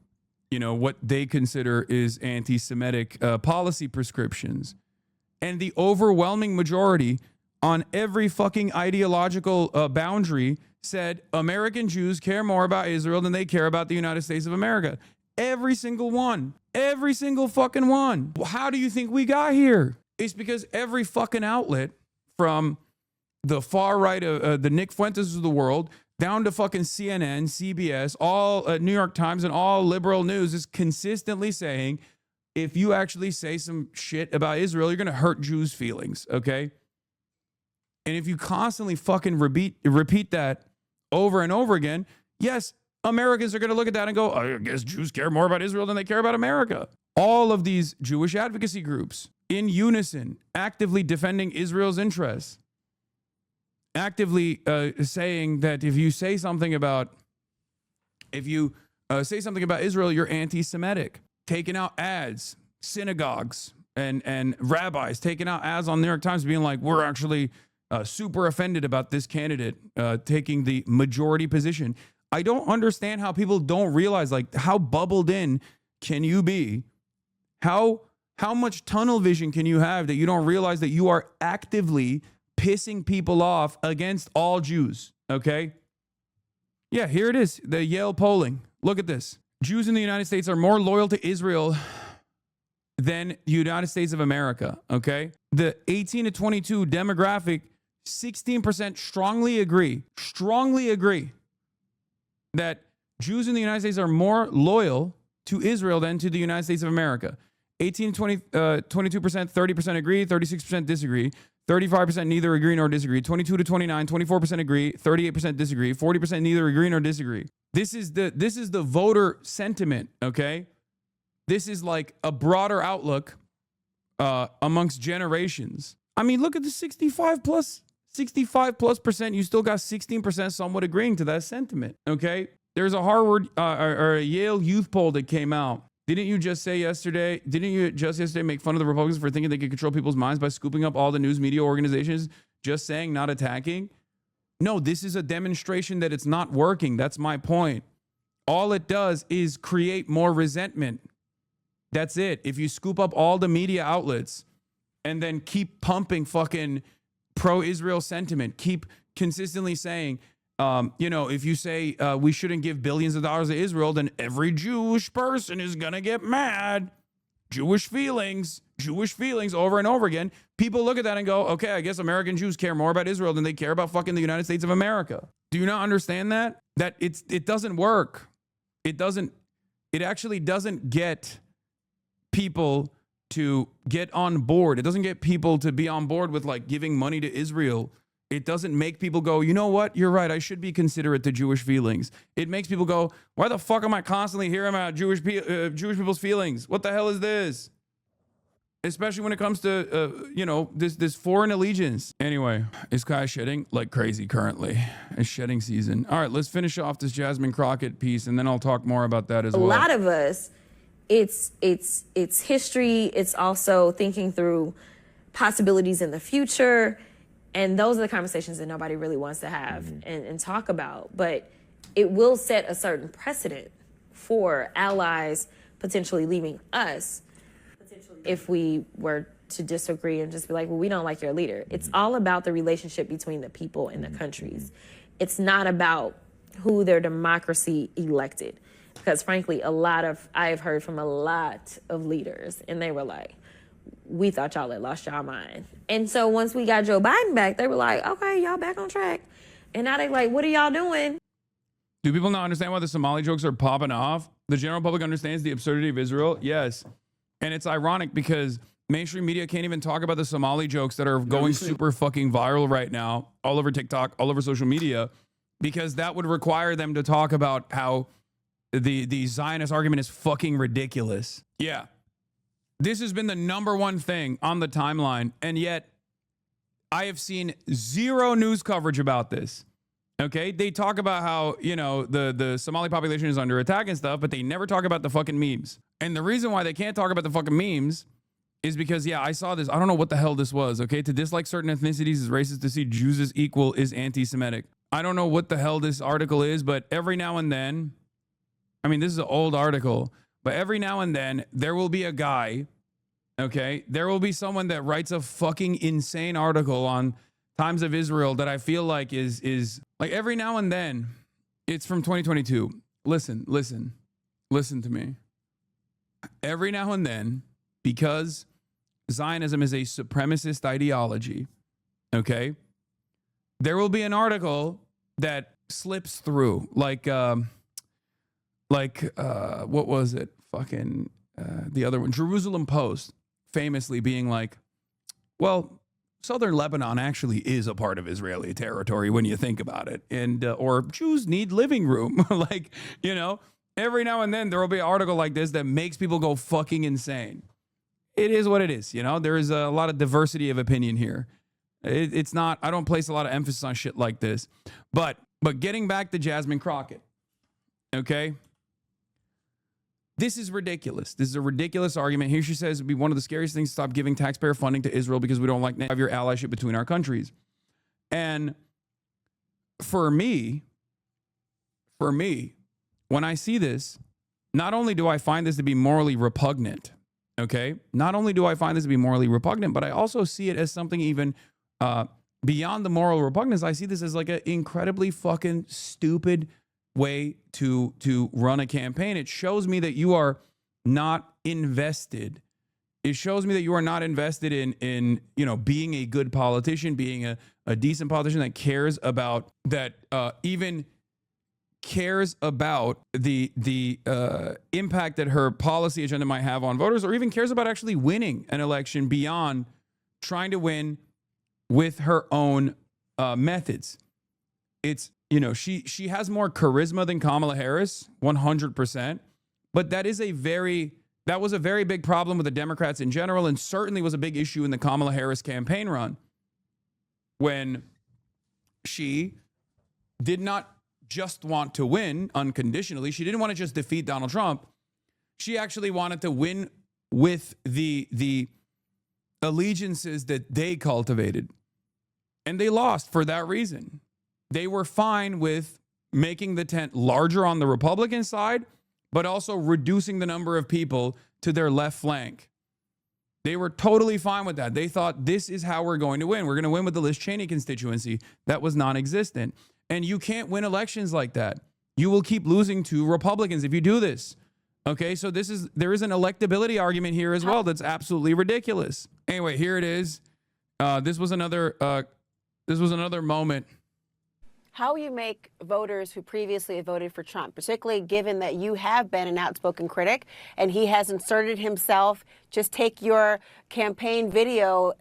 what they consider is anti-Semitic policy prescriptions. And the overwhelming majority on every fucking ideological boundary said American Jews care more about Israel than they care about the United States of America. Every single one. Every single fucking one. How do you think we got here? It's because every fucking outlet, from the far right of the Nick Fuentes of the world down to fucking CNN, CBS, all New York Times, and all liberal news, is consistently saying, if you actually say some shit about Israel, you're going to hurt Jews' feelings, okay? And if you constantly fucking repeat that over and over again, yes, Americans are going to look at that and go, I guess Jews care more about Israel than they care about America. All of these Jewish advocacy groups, in unison, actively defending Israel's interests, actively saying that if you say something about Israel, you're anti-Semitic, taking out ads, synagogues and rabbis taking out ads on New York Times, being like, we're actually super offended about this candidate taking the majority position. I don't understand how people don't realize, like, how bubbled in can you be? How much tunnel vision can you have that you don't realize that you are actively pissing people off against all Jews, okay? Yeah, here it is, the Yale polling. Look at this. Jews in the United States are more loyal to Israel than the United States of America, okay? The 18 to 22 demographic, 16% strongly agree that Jews in the United States are more loyal to Israel than to the United States of America. 18 to 22%, 30% agree, 36% disagree, 35% neither agree nor disagree, 22 to 29, 24% agree, 38% disagree, 40% neither agree nor disagree. This is the voter sentiment, okay? This is like a broader outlook amongst generations. I mean, look at the 65 plus percent. You still got 16% somewhat agreeing to that sentiment, okay? There's a Harvard or a Yale youth poll that came out. Didn't you just yesterday make fun of the Republicans for thinking they could control people's minds by scooping up all the news media organizations, just saying, not attacking? No, this is a demonstration that it's not working. That's my point. All it does is create more resentment. That's it. If you scoop up all the media outlets and then keep pumping fucking pro-Israel sentiment, keep consistently saying, if you say we shouldn't give billions of dollars to Israel, then every Jewish person is going to get mad. Jewish feelings over and over again. People look at that and go, okay, I guess American Jews care more about Israel than they care about fucking the United States of America. Do you not understand that? That it doesn't work. It actually doesn't get people to get on board. It doesn't get people to be on board with like giving money to Israel. It doesn't make people go, you know what? You're right. I should be considerate to Jewish feelings. It makes people go, why the fuck am I constantly hearing about Jewish people's feelings? What the hell is this? Especially when it comes to, this foreign allegiance. Anyway, is Kai shedding like crazy currently? It's shedding season. All right, let's finish off this Jasmine Crockett piece, and then I'll talk more about that as well. A lot of us, it's history. It's also thinking through possibilities in the future. And those are the conversations that nobody really wants to have and talk about. But it will set a certain precedent for allies potentially leaving us if we were to disagree and just be like, well, we don't like your leader. It's all about the relationship between the people and the countries. It's not about who their democracy elected. Because frankly, I have heard from a lot of leaders, and they were like, we thought y'all had lost y'all mind. And so once we got Joe Biden back, they were like, okay, y'all back on track. And now they like, what are y'all doing? Do people not understand why the Somali jokes are popping off? The general public understands the absurdity of Israel? Yes. And it's ironic because mainstream media can't even talk about the Somali jokes that are going super fucking viral right now, all over TikTok, all over social media, because that would require them to talk about how the Zionist argument is fucking ridiculous. Yeah. This has been the number one thing on the timeline, and yet I have seen zero news coverage about this. Okay? They talk about how, the Somali population is under attack and stuff, but they never talk about the fucking memes. And the reason why they can't talk about the fucking memes is because, I saw this. I don't know what the hell this was, okay? To dislike certain ethnicities is racist. To see Jews as equal is anti-Semitic. I don't know what the hell this article is, but every now and then, this is an old article, but every now and then there will be a guy, okay? There will be someone that writes a fucking insane article on Times of Israel that I feel like is like every now and then. It's from 2022. Listen to me. Every now and then, because Zionism is a supremacist ideology, okay? There will be an article that slips through like what was it? Fucking the other one, Jerusalem Post, famously being like, well, southern Lebanon actually is a part of Israeli territory when you think about it. And, or Jews need living room. Every now and then there will be an article like this that makes people go fucking insane. It is what it is. There is a lot of diversity of opinion here. It's not, I don't place a lot of emphasis on shit like this, but getting back to Jasmine Crockett. Okay. This is ridiculous. This is a ridiculous argument. Here she says it'd be one of the scariest things to stop giving taxpayer funding to Israel because we don't like to have your allyship between our countries. And for me, when I see this, not only do I find this to be morally repugnant, okay? Not only do I find this to be morally repugnant, but I also see it as something even beyond the moral repugnance. I see this as like an incredibly fucking stupid way to run a campaign. It shows me that you are not invested. It shows me that you are not invested in being a good politician, being a decent politician that cares about even cares about the impact that her policy agenda might have on voters, or even cares about actually winning an election beyond trying to win with her own methods. It's, she has more charisma than Kamala Harris, 100%. But that was a very big problem with the Democrats in general, and certainly was a big issue in the Kamala Harris campaign run, when she did not just want to win unconditionally. She didn't want to just defeat Donald Trump. She actually wanted to win with the allegiances that they cultivated. And they lost for that reason. They were fine with making the tent larger on the Republican side, but also reducing the number of people to their left flank. They were totally fine with that. They thought, this is how we're going to win. We're going to win with the Liz Cheney constituency. That was non-existent. And you can't win elections like that. You will keep losing to Republicans if you do this. Okay, so there is an electability argument here as well that's absolutely ridiculous. Anyway, here it is. This was another moment. How will you make voters who previously have voted for Trump, particularly given that you have been an outspoken critic and he has inserted himself, just take your campaign video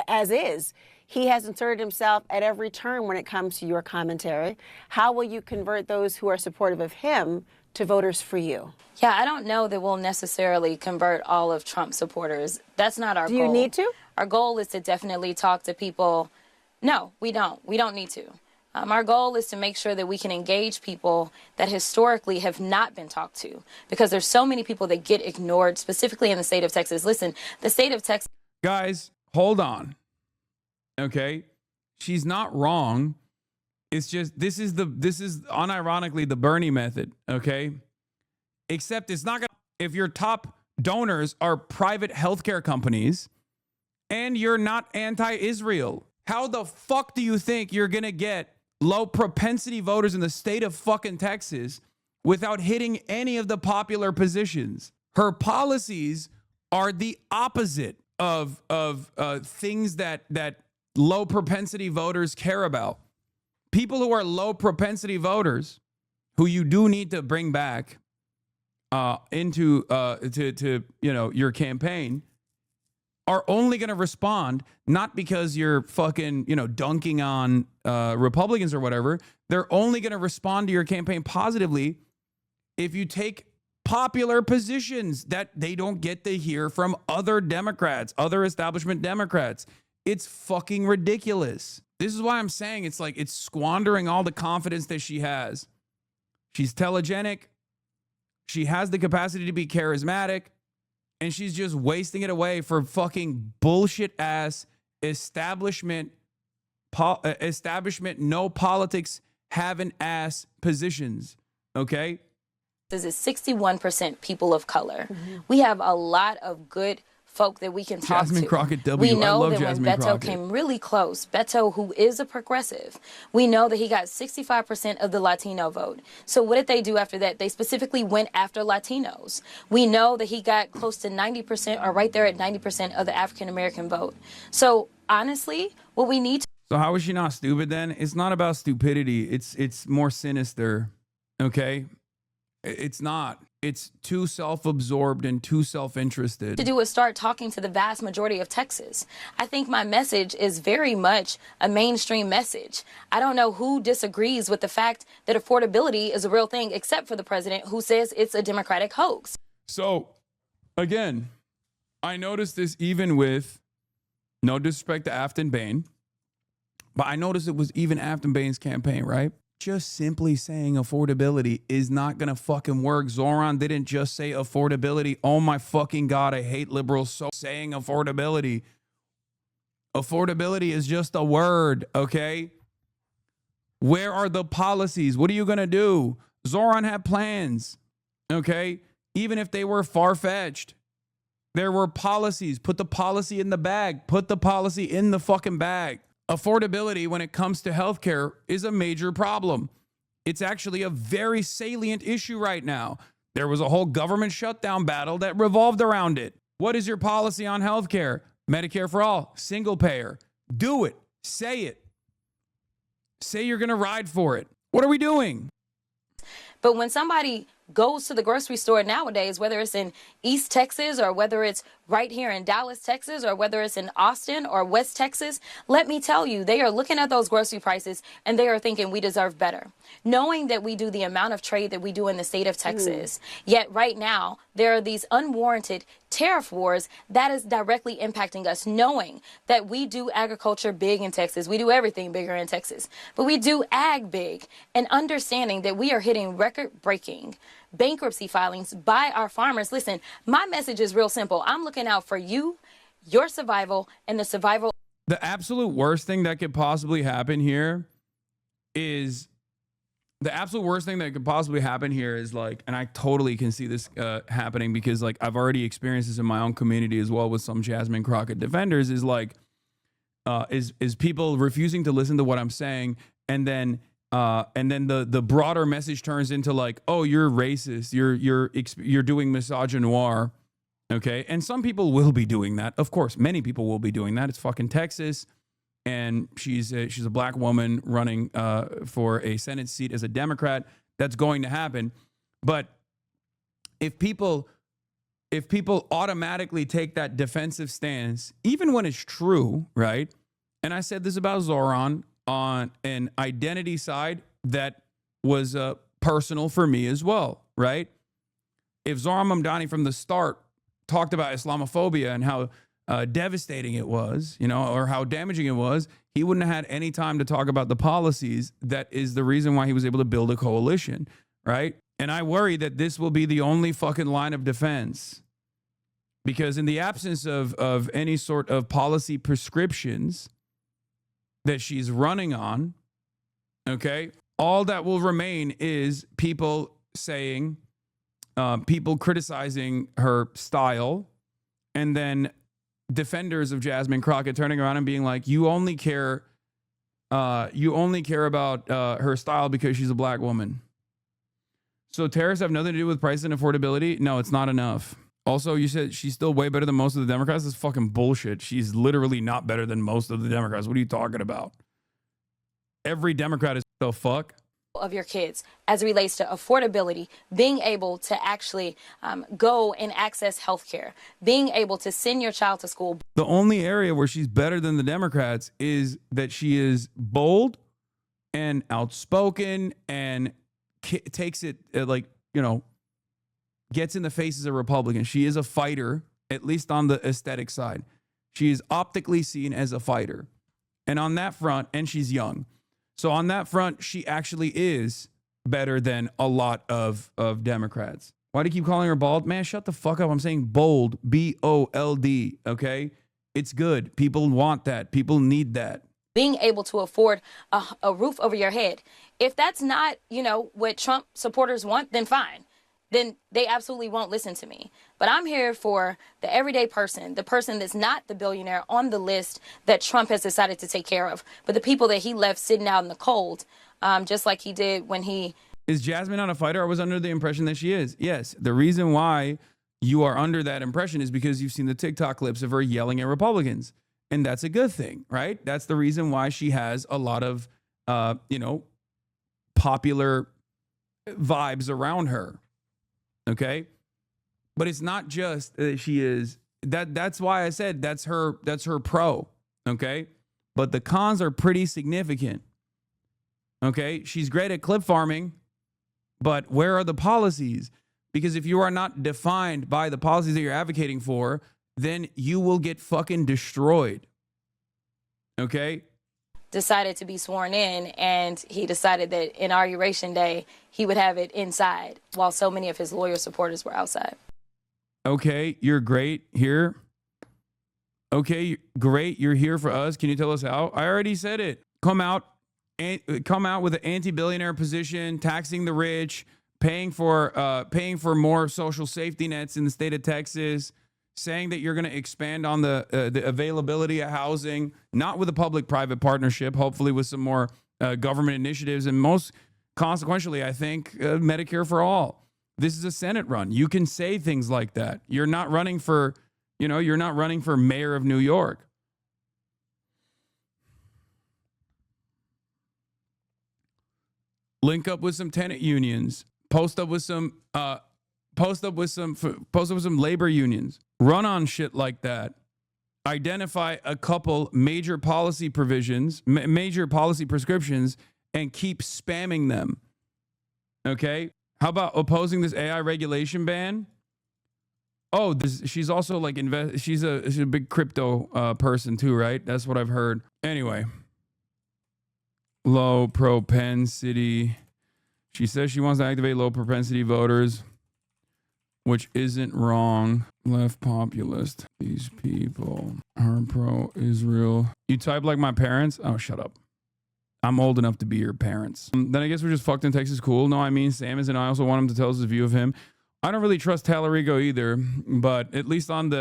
as is. He has inserted himself at every turn when it comes to your commentary. How will you convert those who are supportive of him to voters for you? Yeah, I don't know that we'll necessarily convert all of Trump's supporters. That's not our goal. Do you need to? Our goal is to definitely talk to people. No, we don't. We don't need to. Our goal is to make sure that we can engage people that historically have not been talked to, because there's so many people that get ignored, specifically in the state of Texas. Listen, the state of Texas. Guys, hold on. Okay, she's not wrong. It's just this is unironically the Bernie method. Okay, except it's not gonna. If your top donors are private healthcare companies, and you're not anti-Israel, how the fuck do you think you're gonna get low propensity voters in the state of fucking Texas without hitting any of the popular positions? Her policies are the opposite of things that low propensity voters care about. People who are low propensity voters, who you do need to bring back into to your campaign, are only going to respond not because you're fucking, dunking on Republicans or whatever. They're only going to respond to your campaign positively if you take popular positions that they don't get to hear from other Democrats, other establishment Democrats. It's fucking ridiculous. This is why I'm saying it's squandering all the confidence that she has. She's telegenic. She has the capacity to be charismatic. And she's just wasting it away for fucking bullshit ass establishment, no politics, having ass positions. Okay? This is 61% people of color. Mm-hmm. We have a lot of good folk that we can talk Jasmine to. Crockett W. We know I love that Jasmine when Beto Crockett. came really close, Beto, who is a progressive, we know that he got 65% of the Latino vote. So what did they do after that? They specifically went after Latinos. We know that he got close to 90% or right there at 90% of the African American vote. So honestly, what we need to. So how is she not stupid then? It's not about stupidity. It's more sinister. Okay? It's not. It's too self-absorbed and too self-interested. To do is start talking to the vast majority of Texas. I think my message is very much a mainstream message. I don't know who disagrees with the fact that affordability is a real thing, except for the president, who says it's a Democratic hoax. So, again, I noticed this even with, no disrespect to Afton Bain, but I noticed it was even Afton Bain's campaign, right? Just simply saying affordability is not going to fucking work. Zoran didn't just say affordability. Oh my fucking God, I hate liberals so saying affordability. Affordability is just a word, okay? Where are the policies? What are you going to do? Zoran had plans, okay? Even if they were far-fetched. There were policies. Put the policy in the bag. Put the policy in the fucking bag. Affordability when it comes to healthcare is a major problem. It's actually a very salient issue right now. There was a whole government shutdown battle that revolved around it. What is your policy on healthcare? Medicare for all, single payer. Do it. Say it. Say you're going to ride for it. What are we doing? But when somebody goes to the grocery store nowadays, whether it's in East Texas or whether it's right here in Dallas, Texas, or whether it's in Austin or West Texas, let me tell you, they are looking at those grocery prices and they are thinking we deserve better. Knowing that we do the amount of trade that we do in the state of Texas, yet right now there are these unwarranted tariff wars that is directly impacting us, knowing that we do agriculture big in Texas. We do everything bigger in Texas, but we do ag big, and understanding that we are hitting record-breaking bankruptcy filings by our farmers. Listen, my message is real simple. I'm looking out for you, your survival, and the survival. The absolute worst thing that could possibly happen here is the absolute worst thing that could possibly happen here is like, and I totally can see this happening because like I've already experienced this in my own community as well with some Jasmine Crockett defenders, is like, is people refusing to listen to what I'm saying, and then the broader message turns into like, oh, you're racist, you're doing misogynoir, okay? And some people will be doing that, of course. Many people will be doing that. It's fucking Texas, and she's a black woman running for a Senate seat as a Democrat. That's going to happen. But if people automatically take that defensive stance, even when it's true, right? And I said this about Zoran on an identity side that was personal for me as well, right? If Zoran Mamdani from the start talked about Islamophobia and how devastating it was, you know, or how damaging it was, he wouldn't have had any time to talk about the policies that is the reason why he was able to build a coalition, right? And I worry that this will be the only fucking line of defense, because in the absence of any sort of policy prescriptions that she's running on, okay, all that will remain is people saying, people criticizing her style, and then defenders of Jasmine Crockett turning around and being like, you only care about her style because she's a black woman. So tariffs have nothing to do with price and affordability? No, it's not enough. Also, you said she's still way better than most of the Democrats. That's fucking bullshit. She's literally not better than most of the Democrats. What are you talking about? Every Democrat is the fuck. Of your kids as it relates to affordability, being able to actually go and access healthcare, being able to send your child to school. The only area where she's better than the Democrats is that she is bold and outspoken and takes it like, you know, gets in the faces of Republicans. She is a fighter, at least on the aesthetic side. She is optically seen as a fighter. And on that front, and she's young. So on that front, she actually is better than a lot of Democrats. Why do you keep calling her bald? Man, shut the fuck up. I'm saying bold, B-O-L-D, okay? It's good. People want that. People need that. Being able to afford a roof over your head. If that's not, you know, what Trump supporters want, then fine. Then they absolutely won't listen to me. But I'm here for the everyday person, the person that's not the billionaire on the list that Trump has decided to take care of, but the people that he left sitting out in the cold, just like he did when he... Is Jasmine not a fighter? I was under the impression that she is. Yes, the reason why you are under that impression is because you've seen the TikTok clips of her yelling at Republicans. And that's a good thing, right? That's the reason why she has a lot of, you know, popular vibes around her. Okay, but it's not just that she is that. That's why I said that's her pro. Okay, but the cons are pretty significant. Okay, she's great at clip farming, but where are the policies? Because if you are not defined by the policies that you're advocating for, then you will get fucking destroyed. Okay. Decided to be sworn in, and he decided that Inauguration Day he would have it inside while so many of his lawyer supporters were outside. Okay, you're great here. Okay, great, you're here for us. Can you tell us how? I already said it. Come out with an anti-billionaire position, taxing the rich, paying for more social safety nets in the state of Texas, saying that you're going to expand on the availability of housing, not with a public-private partnership, hopefully with some more government initiatives, and most consequentially, I think, Medicare for all. This is a Senate run. You can say things like that. You're not running for, you're not running for mayor of New York. Link up with some tenant unions. Post up with some labor unions. Run on shit like that. Identify a couple major policy provisions, major policy prescriptions, and keep spamming them. Okay? How about opposing this AI regulation ban? Oh, she's also like she's a big crypto person too, right? That's what I've heard. Anyway, low propensity. She says she wants to activate low propensity voters, which isn't wrong. Left populist. These people are pro-Israel. You type like my parents? Oh, shut up. I'm old enough to be your parents. Then I guess we're just fucked in Texas. Cool. No, I mean, Sam is, and I also want him to tell us his view of him. I don't really trust Tallarico either, but at least not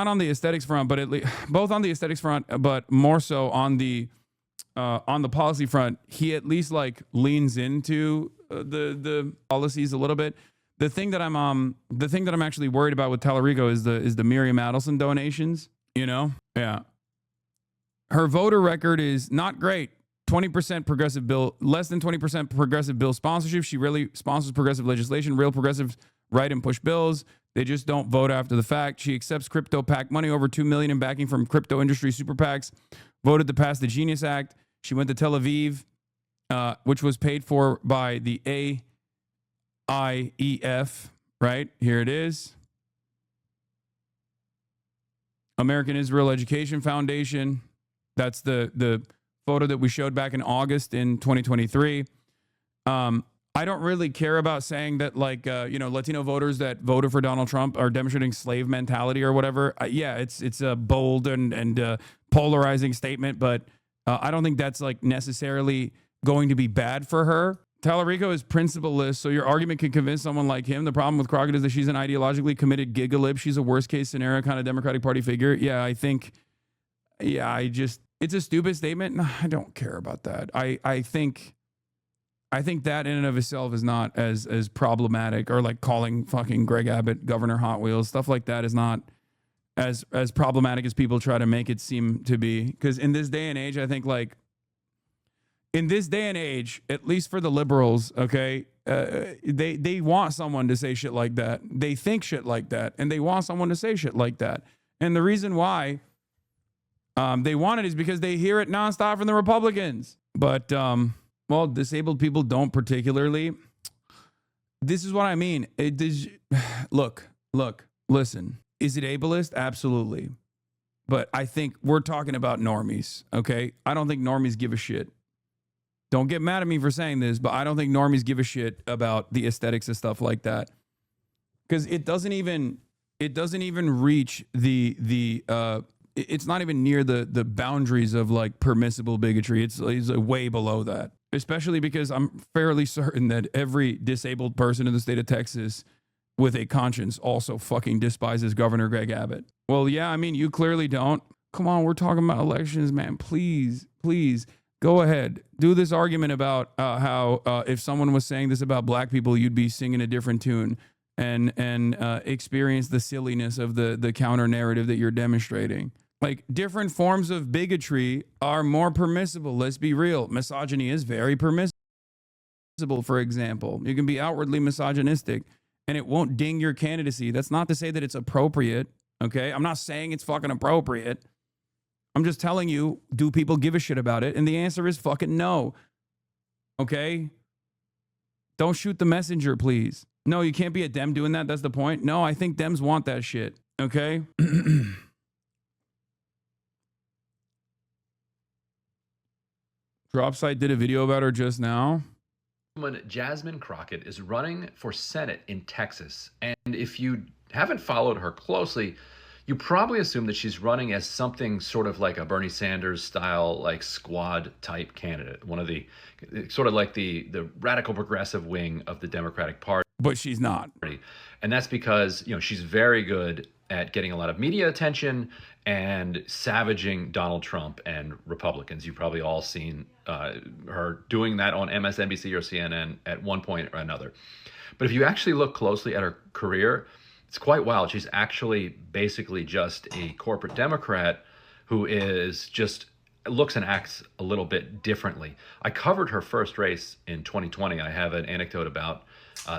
on the aesthetics front, but at least both on the aesthetics front, but more so on the policy front, he at least like leans into the policies a little bit. The thing that I'm actually worried about with Tallarico is the Miriam Adelson donations. You know, yeah. Her voter record is not great. 20% progressive bill, less than 20% progressive bill sponsorship. She really sponsors progressive legislation. Real progressives write and push bills. They just don't vote after the fact. She accepts crypto PAC money, over $2 million in backing from crypto industry super PACs. Voted to pass the Genius Act. She went to Tel Aviv, which was paid for by the AIEF. Right here it is. American Israel Education Foundation. That's the photo that we showed back in August in 2023. I don't really care about saying that, like, Latino voters that voted for Donald Trump are demonstrating slave mentality or whatever. Yeah, it's a bold and polarizing statement, but I don't think that's like necessarily going to be bad for her. Tallarico is principleless, so your argument can convince someone like him. The problem with Crockett is that she's an ideologically committed gigalib. She's a worst case scenario kind of Democratic Party figure. Yeah, it's a stupid statement. No, I don't care about that. I think that in and of itself is not as problematic, or like calling fucking Greg Abbott Governor Hot Wheels, stuff like that is not as problematic as people try to make it seem to be. Because in this day and age, I think at least for the liberals, okay, they want someone to say shit like that. They think shit like that, and they want someone to say shit like that. And the reason why they want it is because they hear it nonstop from the Republicans. But well, disabled people don't particularly. This is what I mean. Look, listen. Is it ableist? Absolutely. But I think we're talking about normies, okay? I don't think normies give a shit. Don't get mad at me for saying this, but I don't think normies give a shit about the aesthetics of stuff like that. Because it doesn't even reach it's not even near the boundaries of like permissible bigotry. It's way below that. Especially because I'm fairly certain that every disabled person in the state of Texas with a conscience also fucking despises Governor Greg Abbott. Well, yeah, I mean, you clearly don't. Come on, we're talking about elections, man. Please go ahead. Do this argument about how if someone was saying this about black people, you'd be singing a different tune, and experience the silliness of the counter narrative that you're demonstrating. Like, different forms of bigotry are more permissible. Let's be real. Misogyny is very permissible, for example. You can be outwardly misogynistic and it won't ding your candidacy. That's not to say that it's appropriate, okay? I'm not saying it's fucking appropriate. I'm just telling you, do people give a shit about it? And the answer is fucking no, okay? Don't shoot the messenger, please. No, you can't be a Dem doing that. That's the point. No, I think Dems want that shit, okay? Dropsite did a video about her just now. When Jasmine Crockett is running for Senate in Texas, and if you haven't followed her closely, you probably assume that she's running as something sort of like a Bernie Sanders style, like squad type candidate, one of the sort of like the radical progressive wing of the Democratic Party. But she's not. And that's because, she's very good at getting a lot of media attention and savaging Donald Trump and Republicans. You've probably all seen her doing that on MSNBC or CNN at one point or another. But if you actually look closely at her career, it's quite wild. She's actually basically just a corporate Democrat who is just looks and acts a little bit differently. I covered her first race in 2020. I have an anecdote about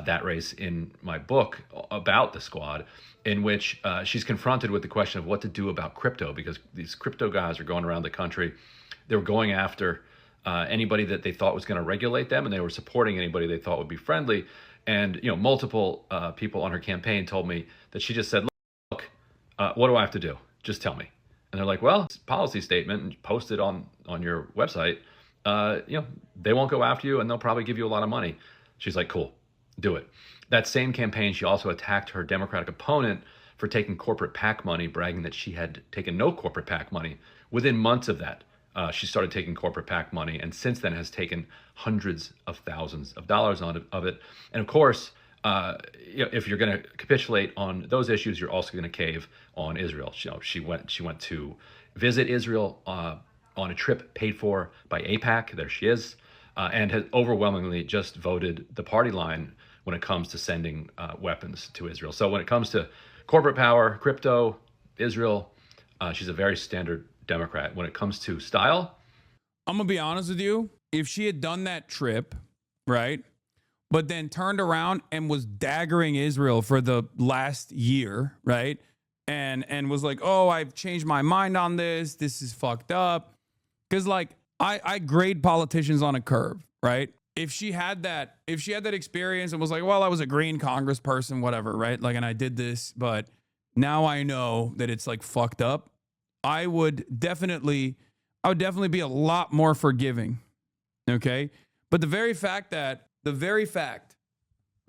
that race in my book about the squad, in which she's confronted with the question of what to do about crypto, because these crypto guys are going around the country. They were going after anybody that they thought was going to regulate them, and they were supporting anybody they thought would be friendly. And multiple people on her campaign told me that she just said, "Look, what do I have to do? Just tell me." And they're like, "Well, it's a policy statement, and post it on your website. They won't go after you, and they'll probably give you a lot of money." She's like, "Cool, do it." That same campaign, she also attacked her Democratic opponent for taking corporate PAC money, bragging that she had taken no corporate PAC money. Within months of that, she started taking corporate PAC money, and since then has taken hundreds of thousands of dollars of it. And of course, if you're going to capitulate on those issues, you're also going to cave on Israel. She went to visit Israel on a trip paid for by AIPAC. There she is, and has overwhelmingly just voted the party line when it comes to sending weapons to Israel. So when it comes to corporate power, crypto, Israel, she's a very standard Democrat. When it comes to style, I'm gonna be honest with you. If she had done that trip, right, but then turned around and was daggering Israel for the last year, right, and was like, "Oh, I've changed my mind on this. This is fucked up," because like I grade politicians on a curve, right? If she had that experience and was like, "Well, I was a green congressperson, whatever," right? Like, and I did this, but now I know that it's like fucked up. I would definitely be a lot more forgiving. Okay. But the very fact that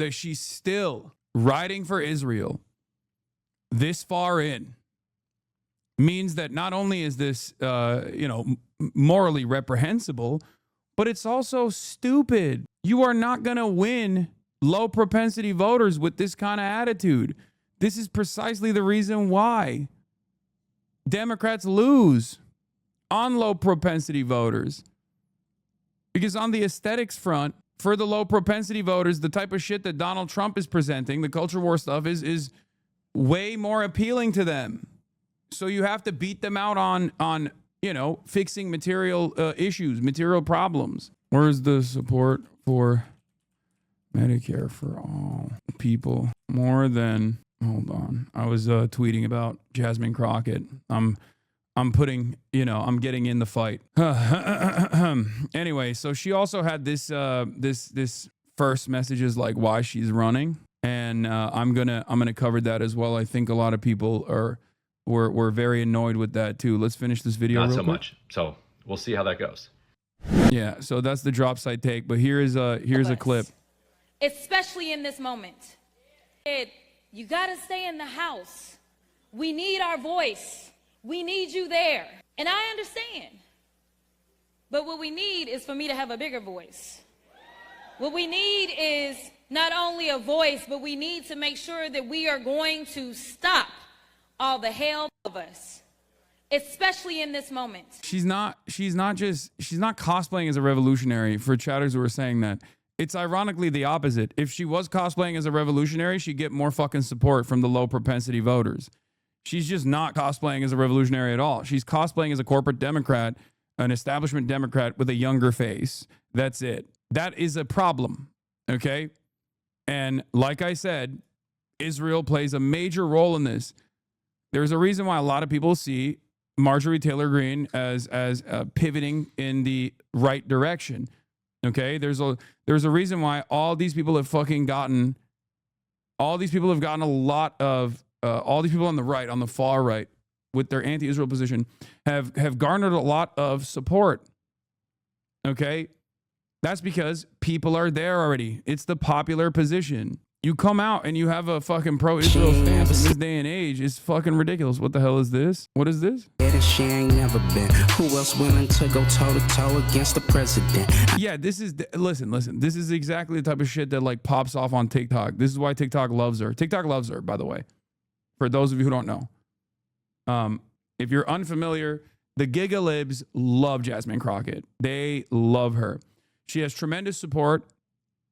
she's still riding for Israel this far in means that not only is this, morally reprehensible, but it's also stupid. You are not going to win low propensity voters with this kind of attitude. This is precisely the reason why Democrats lose on low propensity voters. Because on the aesthetics front, for the low propensity voters, the type of shit that Donald Trump is presenting, the culture war stuff, is way more appealing to them. So you have to beat them out on fixing material issues, material problems. Where's the support for Medicare for all people? More than... Hold on. I was tweeting about Jasmine Crockett. I'm putting, I'm getting in the fight. Anyway, so she also had this first messages like why she's running, and I'm gonna cover that as well. I think a lot of people were very annoyed with that too. Let's finish this video. Not real so quick. much. So we'll see how that goes. Yeah. So that's the drop side take. But here's a clip. Especially in this moment. You got to stay in the house. We need our voice. We need you there. And I understand. But what we need is for me to have a bigger voice. What we need is not only a voice, but we need to make sure that we are going to stop all the hell of us, especially in this moment. She's not cosplaying as a revolutionary. For chatters who are saying that, it's ironically the opposite. If she was cosplaying as a revolutionary, she'd get more fucking support from the low propensity voters. She's just not cosplaying as a revolutionary at all. She's cosplaying as a corporate Democrat, an establishment Democrat with a younger face. That's it. That is a problem. Okay. And like I said, Israel plays a major role in this. There's a reason why a lot of people see Marjorie Taylor Greene as pivoting in the right direction. Okay, there's a reason why all these people have gotten a lot of all these people on the right, on the far right, with their anti-Israel position, have garnered a lot of support. Okay, that's because people are there already. It's the popular position. You come out and you have a fucking pro-Israel stance in this day and age. It's fucking ridiculous. What the hell is this? What is this? She ain't never been. Who else willing to go toe to toe against the president? Yeah, listen. This is exactly the type of shit that like pops off on TikTok. This is why TikTok loves her. TikTok loves her, by the way. For those of you who don't know. If you're unfamiliar, the Gigalibs love Jasmine Crockett. They love her. She has tremendous support.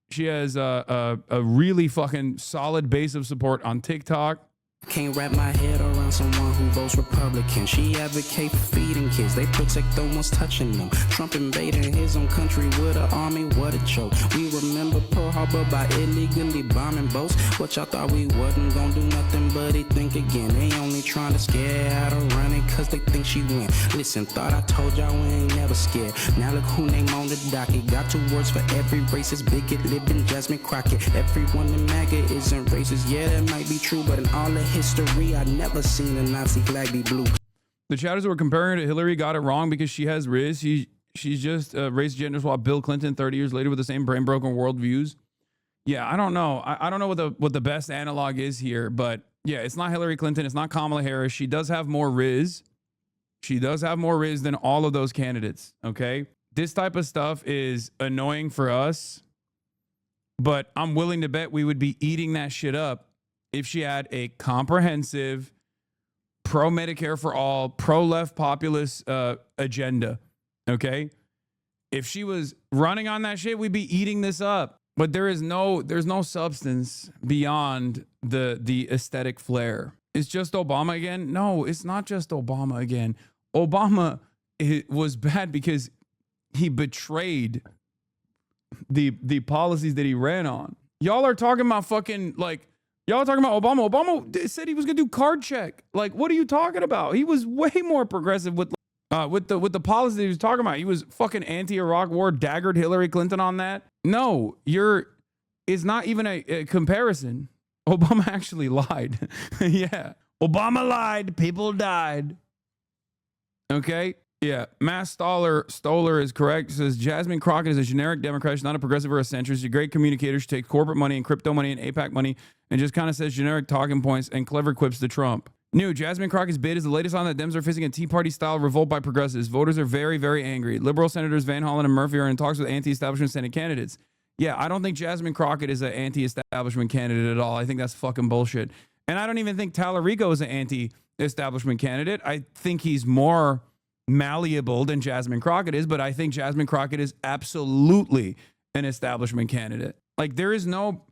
She has a really fucking solid base of support on TikTok. Can't wrap my head around someone who votes Republican. She advocate for feeding kids. They protect the ones touching them. Trump invading his own country with an army. What a joke. We remember Pearl Harbor by illegally bombing boats. What y'all thought we wasn't gonna do nothing but they think again. They only trying to scare out of running cause they think she win. Listen, thought I told y'all we ain't never scared. Now look who name on the docket. Got 2 words for every racist bigot living, Jasmine Crockett. Everyone in MAGA isn't racist. Yeah, that might be true, but in all the history, I never seen a Nazi flag be blue. The chatters who were comparing her to Hillary got it wrong because she has Riz. She's just race gender swap Bill Clinton 30 years later with the same brain broken worldviews. Yeah, I don't know. I don't know what the best analog is here, but yeah, it's not Hillary Clinton. It's not Kamala Harris. She does have more Riz. She does have more riz than all of those candidates. Okay. This type of stuff is annoying for us, but I'm willing to bet we would be eating that shit up if she had a comprehensive pro-Medicare for all, pro-left populist agenda. Okay. If she was running on that shit, we'd be eating this up. But there's no substance beyond the aesthetic flair. It's just Obama again? No, it's not just Obama again. Obama was bad because he betrayed the policies that he ran on. Y'all are talking about fucking like y'all are talking about Obama. Obama said he was gonna do card check. Like, what are you talking about? He was way more progressive with the policy that he was talking about. He was fucking anti-Iraq war, daggered Hillary Clinton on that. No, it's not even a comparison. Obama actually lied. Yeah. Obama lied. People died. Okay. Yeah. Mass Stoller is correct. It says Jasmine Crockett is a generic Democrat. She's not a progressive or a centrist. She's a great communicator. She takes corporate money and crypto money and APAC money and just kind of says generic talking points and clever quips to Trump. New, Jasmine Crockett's bid is the latest on that Dems are facing a Tea Party-style revolt by progressives. Voters are very, very angry. Liberal Senators Van Hollen and Murphy are in talks with anti-establishment Senate candidates. Yeah, I don't think Jasmine Crockett is an anti-establishment candidate at all. I think that's fucking bullshit. And I don't even think Tallarico is an anti-establishment candidate. I think he's more malleable than Jasmine Crockett is, but I think Jasmine Crockett is absolutely an establishment candidate. Like, there is no...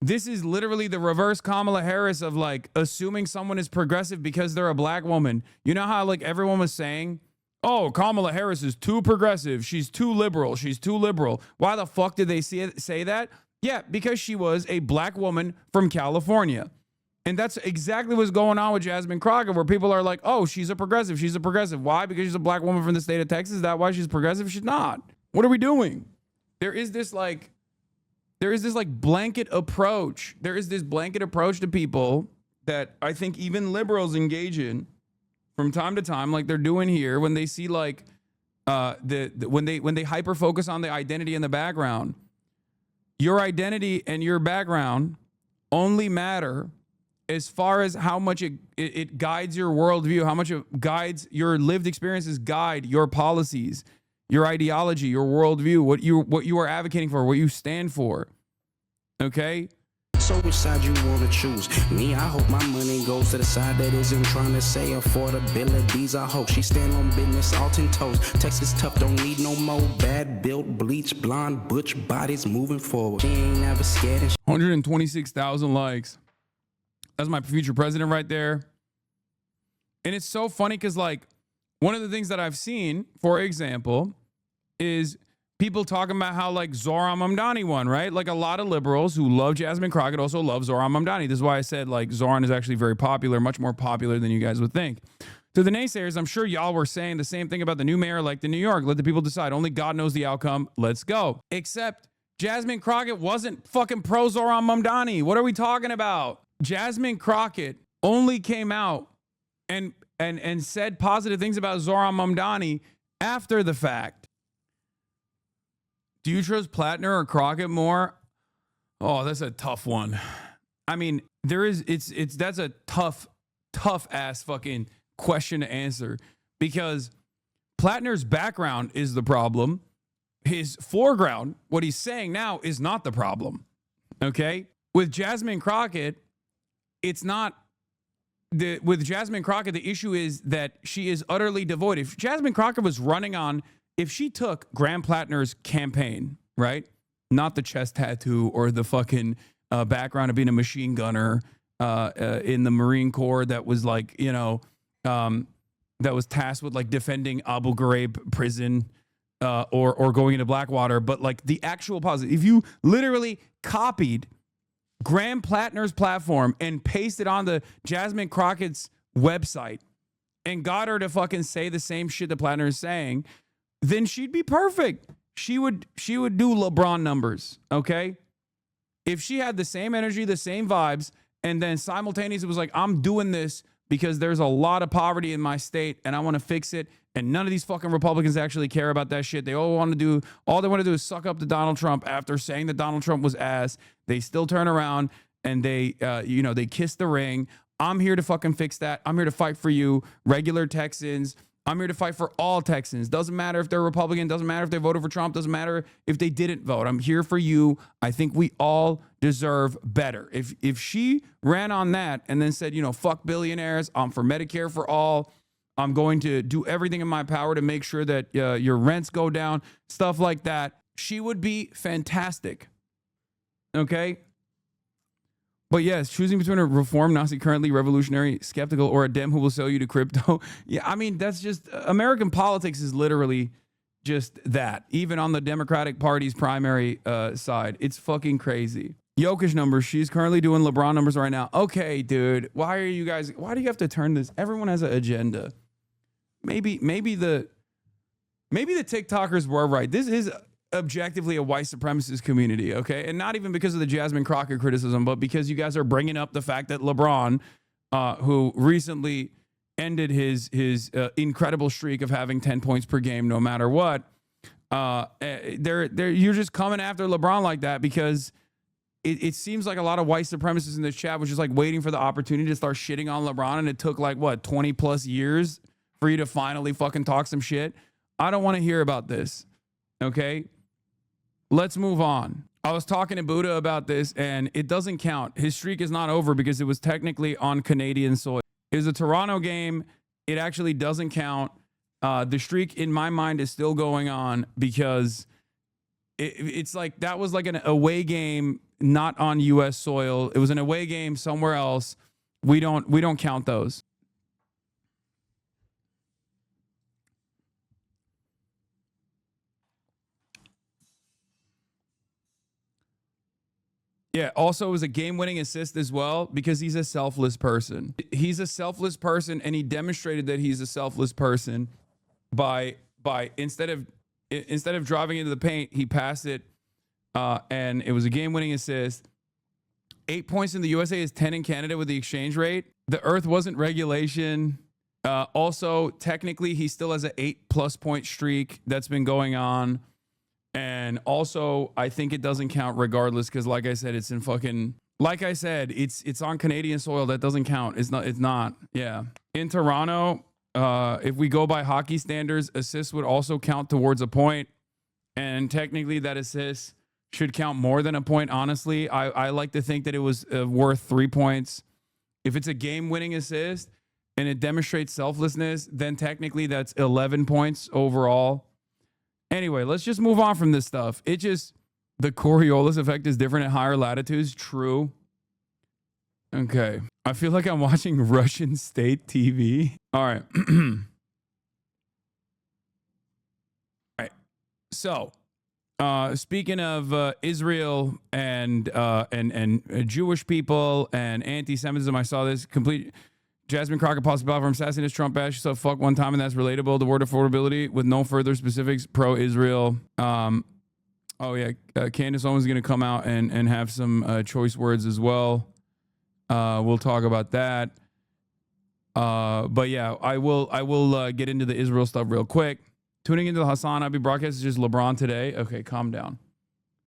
This is literally the reverse Kamala Harris of like assuming someone is progressive because they're a black woman. You know how like everyone was saying, oh, Kamala Harris is too progressive. She's too liberal. She's too liberal. Why the fuck did they say that? Yeah, because she was a black woman from California. And that's exactly what's going on with Jasmine Crockett, where people are like, oh, she's a progressive. She's a progressive. Why? Because she's a black woman from the state of Texas. Is that why she's progressive? She's not. What are we doing? There is this blanket approach. There is this blanket approach to people that I think even liberals engage in from time to time, like they're doing here when they see like when they hyper focus on the identity in the background. Your identity and your background only matter as far as how much it guides your worldview, how much it guides your lived experiences, guide your policies, your ideology, your worldview, what you are advocating for, what you stand for. Okay? So which side you want to choose? Me, I hope my money goes to the side that isn't trying to say affordabilities. I hope she stand on business, all 10 toes. Texas tough, don't need no more bad built, bleach, blonde, butch bodies moving forward. She ain't never scared. 126,000 likes. That's my future president right there. And it's so funny because like one of the things that I've seen, for example, is people talking about how like Zohran Mamdani won, right? Like a lot of liberals who love Jasmine Crockett also love Zohran Mamdani. This is why I said like Zohran is actually very popular, much more popular than you guys would think. To the naysayers, I'm sure y'all were saying the same thing about the new mayor like the New York. Let the people decide. Only God knows the outcome. Let's go. Except Jasmine Crockett wasn't fucking pro Zohran Mamdani. What are we talking about? Jasmine Crockett only came out and said positive things about Zohran Mamdani after the fact. Do you trust Plattner or Crockett more? Oh, that's a tough one. I mean, that's a tough ass fucking question to answer because Plattner's background is the problem. His foreground, what he's saying now, is not the problem. Okay? With Jasmine Crockett, it's not with Jasmine Crockett, the issue is that she is utterly devoid. If Jasmine Crockett was running on, if she took Graham Plattner's campaign, right? Not the chest tattoo or the fucking background of being a machine gunner in the Marine Corps that was like, you know, that was tasked with like defending Abu Ghraib prison or going into Blackwater. But like the actual positive, if you literally copied Graham Plattner's platform and pasted on the Jasmine Crockett's website and got her to fucking say the same shit that Plattner is saying, then she'd be perfect. She would do LeBron numbers, okay? If she had the same energy, the same vibes, and then simultaneously was like, I'm doing this because there's a lot of poverty in my state and I want to fix it, and none of these fucking Republicans actually care about that shit. They all they want to do is suck up to Donald Trump after saying that Donald Trump was ass. They still turn around and they kiss the ring. I'm here to fucking fix that. I'm here to fight for you, regular Texans. I'm here to fight for all Texans. Doesn't matter if they're Republican. Doesn't matter if they voted for Trump. Doesn't matter if they didn't vote. I'm here for you. I think we all deserve better. If she ran on that and then said, you know, fuck billionaires, I'm for Medicare for all, I'm going to do everything in my power to make sure that your rents go down, stuff like that, she would be fantastic. Okay? But yes, choosing between a reform Nazi, currently revolutionary, skeptical, or a Dem who will sell you to crypto. Yeah, I mean, that's just, American politics is literally just that. Even on the Democratic Party's primary side, it's fucking crazy. Jokic numbers, she's currently doing LeBron numbers right now. Okay, dude, why do you have to turn this? Everyone has an agenda. Maybe the TikTokers were right. This is objectively a white supremacist community, okay? And not even because of the Jasmine Crockett criticism, but because you guys are bringing up the fact that LeBron, who recently ended his incredible streak of having 10 points per game no matter what, you're just coming after LeBron like that because it seems like a lot of white supremacists in this chat was just like waiting for the opportunity to start shitting on LeBron, and it took like, what, 20 plus years for you to finally fucking talk some shit? I don't want to hear about this, okay? Let's move on. I was talking to Buddha about this, and it doesn't count. His streak is not over because it was technically on Canadian soil. It was a Toronto game. It actually doesn't count. The streak, in my mind, is still going on because it's like that was like an away game, not on U.S. soil. It was an away game somewhere else. We don't count those. Yeah, also it was a game-winning assist as well because he's a selfless person. He's a selfless person, and he demonstrated that he's a selfless person by instead of driving into the paint, he passed it, and it was a game-winning assist. 8 points in the USA is 10 in Canada with the exchange rate. The Earth wasn't regulation. Also, technically, he still has an 8+ point streak that's been going on. And also, I think it doesn't count regardless because, like I said, it's in fucking... Like I said, it's on Canadian soil. That doesn't count. It's not. Yeah. In Toronto, if we go by hockey standards, assists would also count towards a point. And technically, that assist should count more than a point, honestly. I like to think that it was worth 3 points. If it's a game-winning assist and it demonstrates selflessness, then technically that's 11 points overall. Anyway, let's just move on from this stuff. The Coriolis effect is different at higher latitudes. True. Okay. I feel like I'm watching Russian state TV. All right. All right. So, speaking of Israel and Jewish people and anti-Semitism, I saw this complete... Jasmine Crockett possibly from assassinate Trump bash. So fuck one time, and that's relatable. The word affordability with no further specifics. Pro-Israel. Oh yeah, Candace Owens is going to come out and have some choice words as well. We'll talk about that. But yeah, I will get into the Israel stuff real quick. Tuning into the HasanAbi broadcast is just LeBron today. Okay, calm down.